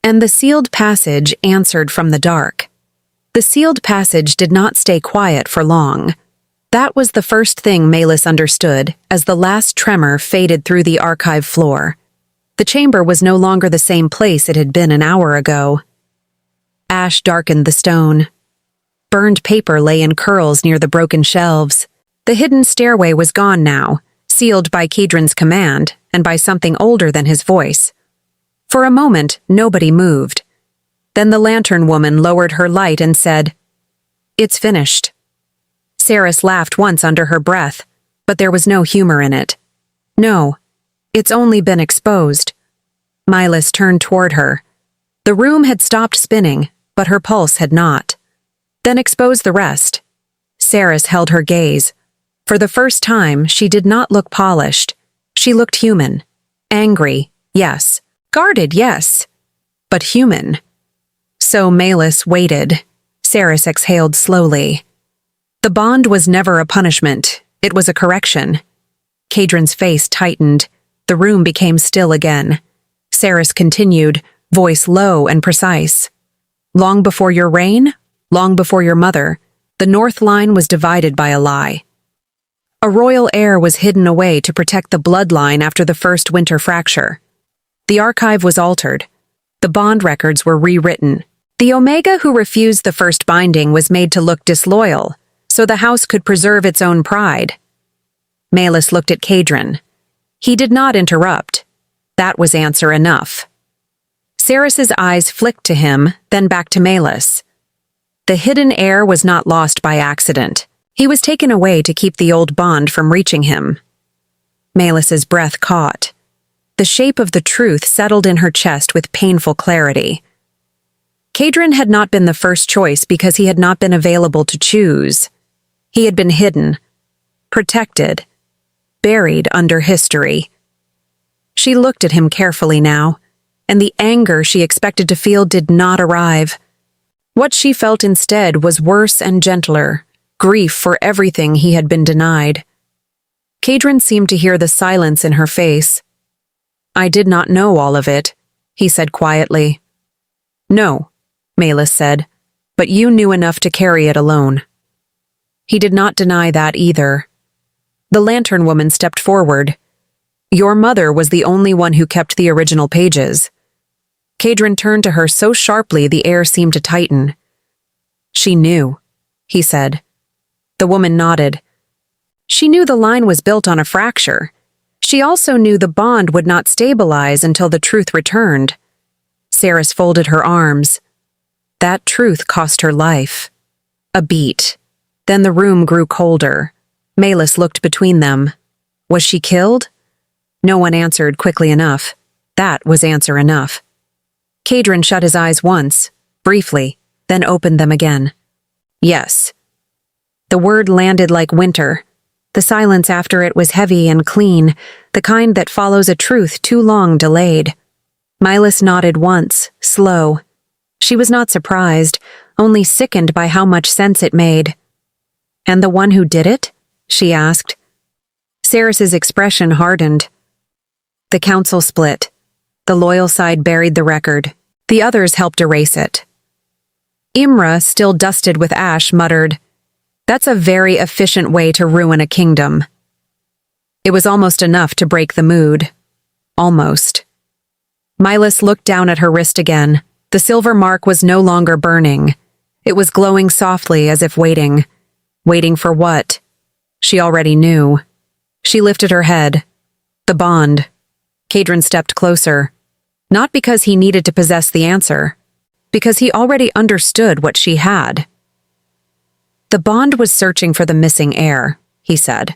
And the sealed passage answered from the dark. The sealed passage did not stay quiet for long. That was the first thing Melis understood as the last tremor faded through the archive floor. The chamber was no longer the same place it had been an hour ago. Ash darkened the stone. Burned paper lay in curls near the broken shelves. The hidden stairway was gone now, sealed by Kadrin's command and by something older than his voice. For a moment, nobody moved. Then the lantern woman lowered her light and said, "It's finished." Saris laughed once under her breath, but there was no humor in it. "No, it's only been exposed." Melis turned toward her. The room had stopped spinning, but her pulse had not. "Then expose the rest." Saris held her gaze. For the first time, she did not look polished. She looked human. Angry, yes. Guarded, yes. But human. So Melis waited. Saris exhaled slowly. The bond was never a punishment. It was a correction. Kadrin's face tightened. The room became still again. Saris continued, voice low and precise. "Long before your reign, long before your mother, the North Line was divided by a lie. A royal heir was hidden away to protect the bloodline after the first winter fracture. The archive was altered. The bond records were rewritten. The Omega who refused the first binding was made to look disloyal, so the house could preserve its own pride." Melis looked at Kadrin. He did not interrupt. That was answer enough. Saris's eyes flicked to him, then back to Melis. The hidden heir was not lost by accident. He was taken away to keep the old bond from reaching him. Melis's breath caught. The shape of the truth settled in her chest with painful clarity. Kadrin had not been the first choice because he had not been available to choose. He had been hidden, protected, buried under history. She looked at him carefully now, and the anger she expected to feel did not arrive. What she felt instead was worse and gentler, grief for everything he had been denied. Kadrin seemed to hear the silence in her face. "I did not know all of it," he said quietly. "No," Melis said, "but you knew enough to carry it alone." He did not deny that either. The lantern woman stepped forward. "Your mother was the only one who kept the original pages." Kadrin turned to her so sharply the air seemed to tighten. "She knew," he said. The woman nodded. She knew the line was built on a fracture. She also knew the bond would not stabilize until the truth returned. Saris folded her arms. That truth cost her life. A beat. Then the room grew colder. Melis looked between them. Was she killed? No one answered quickly enough. That was answer enough. Kadrin shut his eyes once, briefly, then opened them again. Yes. The word landed like winter. The silence after it was heavy and clean, the kind that follows a truth too long delayed. Melis nodded once, slow. She was not surprised, only sickened by how much sense it made. "And the one who did it?" she asked. Saris's expression hardened. The council split. The loyal side buried the record. The others helped erase it. Imra, still dusted with ash, muttered, "That's a very efficient way to ruin a kingdom." It was almost enough to break the mood. Almost. Melis looked down at her wrist again. The silver mark was no longer burning. It was glowing softly as if waiting. Waiting for what? She already knew. She lifted her head. The bond. Kadrin stepped closer. Not because he needed to possess the answer, because he already understood what she had. "The bond was searching for the missing heir," he said.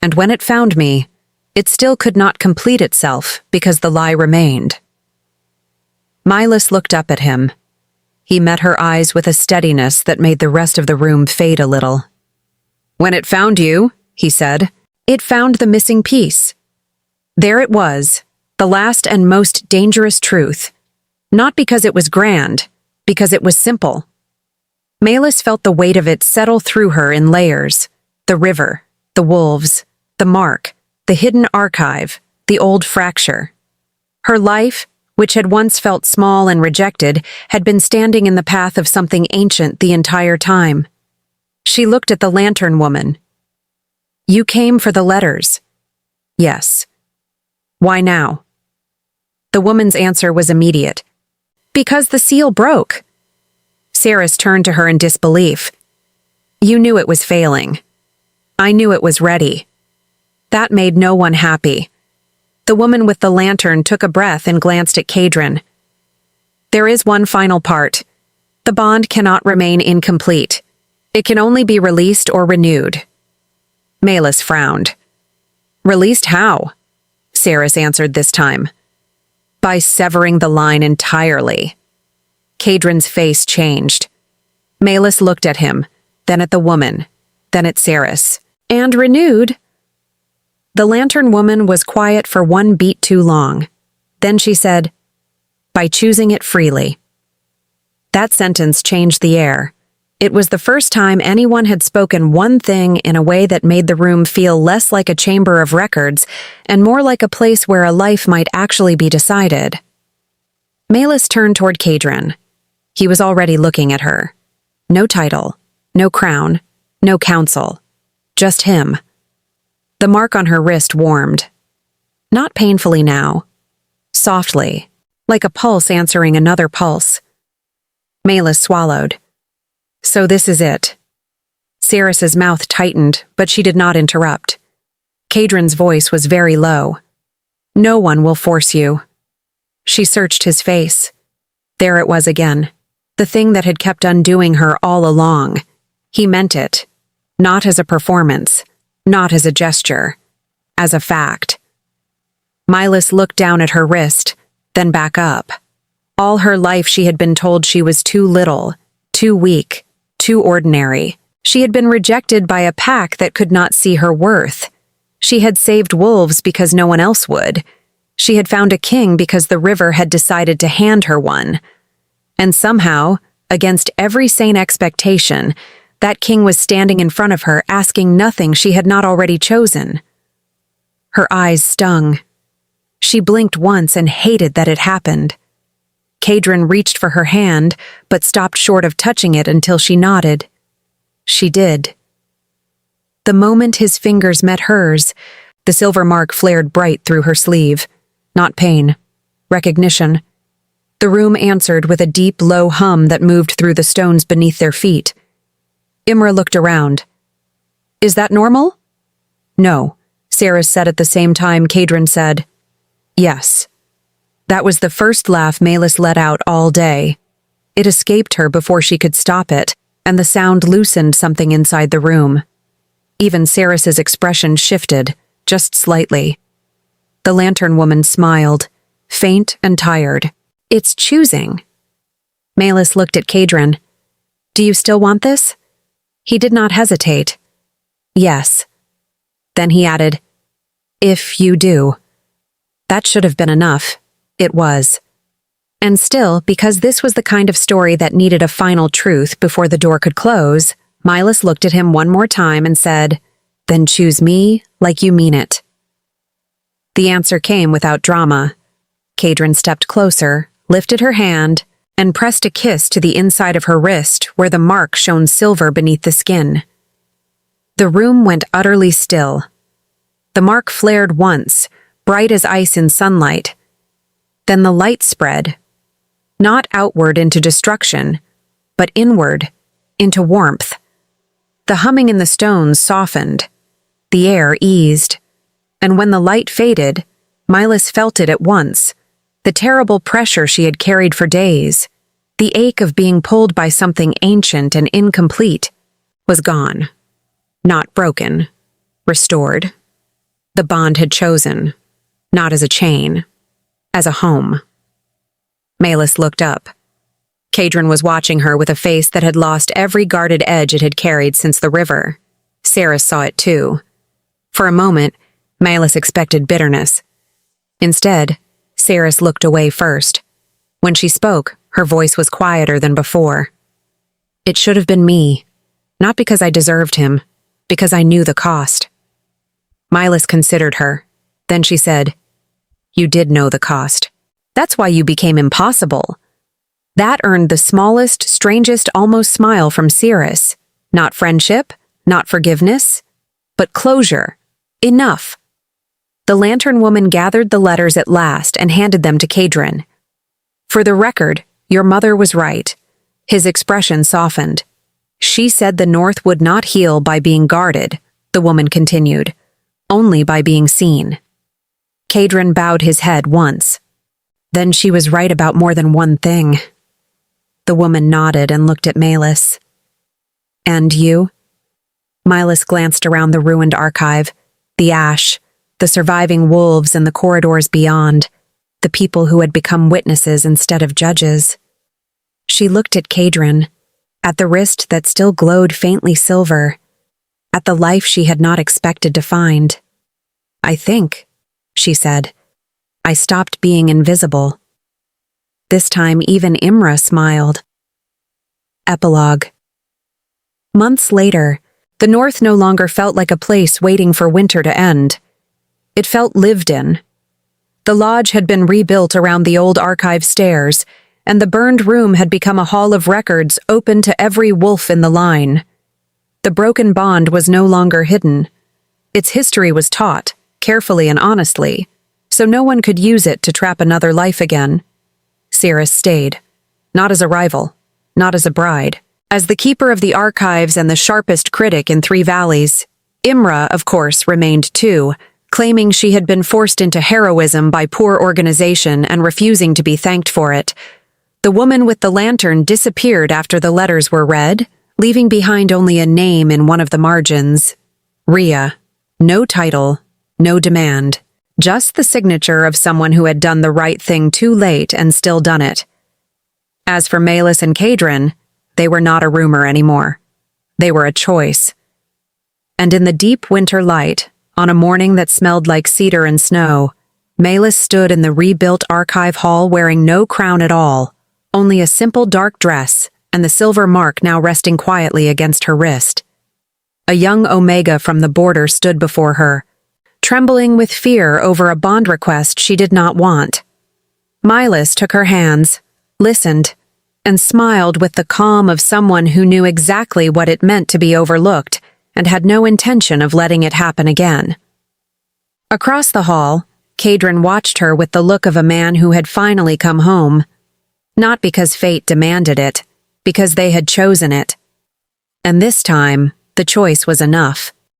"And when it found me, it still could not complete itself because the lie remained." Melis looked up at him. He met her eyes with a steadiness that made the rest of the room fade a little. "When it found you," he said, "it found the missing piece. There it was, the last and most dangerous truth. Not because it was grand, because it was simple." Melis felt the weight of it settle through her in layers. The river, the wolves, the mark, the hidden archive, the old fracture. Her life, which had once felt small and rejected, had been standing in the path of something ancient the entire time. She looked at the lantern woman. "You came for the letters." "Yes." "Why now?" The woman's answer was immediate. "Because the seal broke." Saris turned to her in disbelief. "You knew it was failing. I knew it was ready." That made no one happy. The woman with the lantern took a breath and glanced at Kadrin. "There is one final part. The bond cannot remain incomplete. It can only be released or renewed." Melis frowned. "Released how?" Saris answered this time. "By severing the line entirely." Kadrin's face changed. Melis looked at him, then at the woman, then at Saris. "And renewed?" The lantern woman was quiet for one beat too long. Then she said, "By choosing it freely." That sentence changed the air. It was the first time anyone had spoken one thing in a way that made the room feel less like a chamber of records and more like a place where a life might actually be decided. Melis turned toward Kadrin. He was already looking at her. No title, no crown, no counsel. Just him. The mark on her wrist warmed. Not painfully now. Softly, like a pulse answering another pulse. Melis swallowed. "So this is it." Saris's mouth tightened, but she did not interrupt. Kadrin's voice was very low. "No one will force you." She searched his face. There it was again. the thing that had kept undoing her all along. He meant it, not as a performance, not as a gesture, as a fact. Milas looked down at her wrist, then back up. All her life she had been told she was too little, too weak, too ordinary. She had been rejected by a pack that could not see her worth. She had saved wolves because no one else would. She had found a king because the river had decided to hand her one. And somehow, against every sane expectation, that king was standing in front of her asking nothing she had not already chosen. Her eyes stung. She blinked once and hated that it happened. Kadrin reached for her hand, but stopped short of touching it until she nodded. She did. The moment his fingers met hers, the silver mark flared bright through her sleeve. Not pain. Recognition. The room answered with a deep, low hum that moved through the stones beneath their feet. Imra looked around. "Is that normal?" "No," Sarah said at the same time Kadrin said, "Yes." That was the first laugh Malis let out all day. It escaped her before she could stop it, and the sound loosened something inside the room. Even Saris's expression shifted, just slightly. The lantern woman smiled, faint and tired. "It's choosing." Malis looked at Kadrin. "Do you still want this?" He did not hesitate. "Yes." Then he added, "If you do." That should have been enough. It was. And still, because this was the kind of story that needed a final truth before the door could close, Milas looked at him one more time and said, "Then choose me like you mean it." The answer came without drama. Kadrin stepped closer, lifted her hand, and pressed a kiss to the inside of her wrist where the mark shone silver beneath the skin. The room went utterly still. The mark flared once, bright as ice in sunlight. Then the light spread, not outward into destruction, but inward, into warmth. The humming in the stones softened. The air eased. And when the light faded, Milas felt it at once. The terrible pressure she had carried for days, the ache of being pulled by something ancient and incomplete, was gone. Not broken. Restored. The bond had chosen, not as a chain, as a home. Malis looked up. Kadrin was watching her with a face that had lost every guarded edge it had carried since the river. Saris saw it too. For a moment, Malis expected bitterness. Instead, Saris looked away first. When she spoke, her voice was quieter than before. "It should have been me. Not because I deserved him, because I knew the cost." Milas considered her. Then she said, "You did know the cost. That's why you became impossible." That earned the smallest, strangest, almost smile from Saris. Not friendship, not forgiveness, but closure. Enough. The lantern woman gathered the letters at last and handed them to Kadrin. "For the record, your mother was right." His expression softened. "She said the North would not heal by being guarded," the woman continued, "only by being seen." Kadrin bowed his head once. Then she was right about more than one thing. The woman nodded and looked at Malis. "And you?" Milas glanced around the ruined archive, the ash, the surviving wolves in the corridors beyond, the people who had become witnesses instead of judges. She looked at Kadrin, at the wrist that still glowed faintly silver, at the life she had not expected to find. "I think," she said, "I stopped being invisible." This time even Imra smiled. Epilogue. Months later, the North no longer felt like a place waiting for winter to end. It felt lived in. The lodge had been rebuilt around the old archive stairs, and the burned room had become a hall of records open to every wolf in the line. The broken bond was no longer hidden. Its history was taught, carefully and honestly, so no one could use it to trap another life again. Saris stayed, not as a rival, not as a bride. As the keeper of the archives and the sharpest critic in Three Valleys, Imra, of course, remained too, claiming she had been forced into heroism by poor organization and refusing to be thanked for it. The woman with the lantern disappeared after the letters were read, leaving behind only a name in one of the margins. Rhea. No title, no demand. Just the signature of someone who had done the right thing too late and still done it. As for Malus and Kadrin, they were not a rumor anymore. They were a choice. And in the deep winter light, on a morning that smelled like cedar and snow, Malus stood in the rebuilt archive hall wearing no crown at all, only a simple dark dress and the silver mark now resting quietly against her wrist. A young Omega from the border stood before her, trembling with fear over a bond request she did not want. Malus took her hands, listened, and smiled with the calm of someone who knew exactly what it meant to be overlooked and had no intention of letting it happen again. Across the hall, Kadrin watched her with the look of a man who had finally come home. Not because fate demanded it, because they had chosen it. And this time, the choice was enough.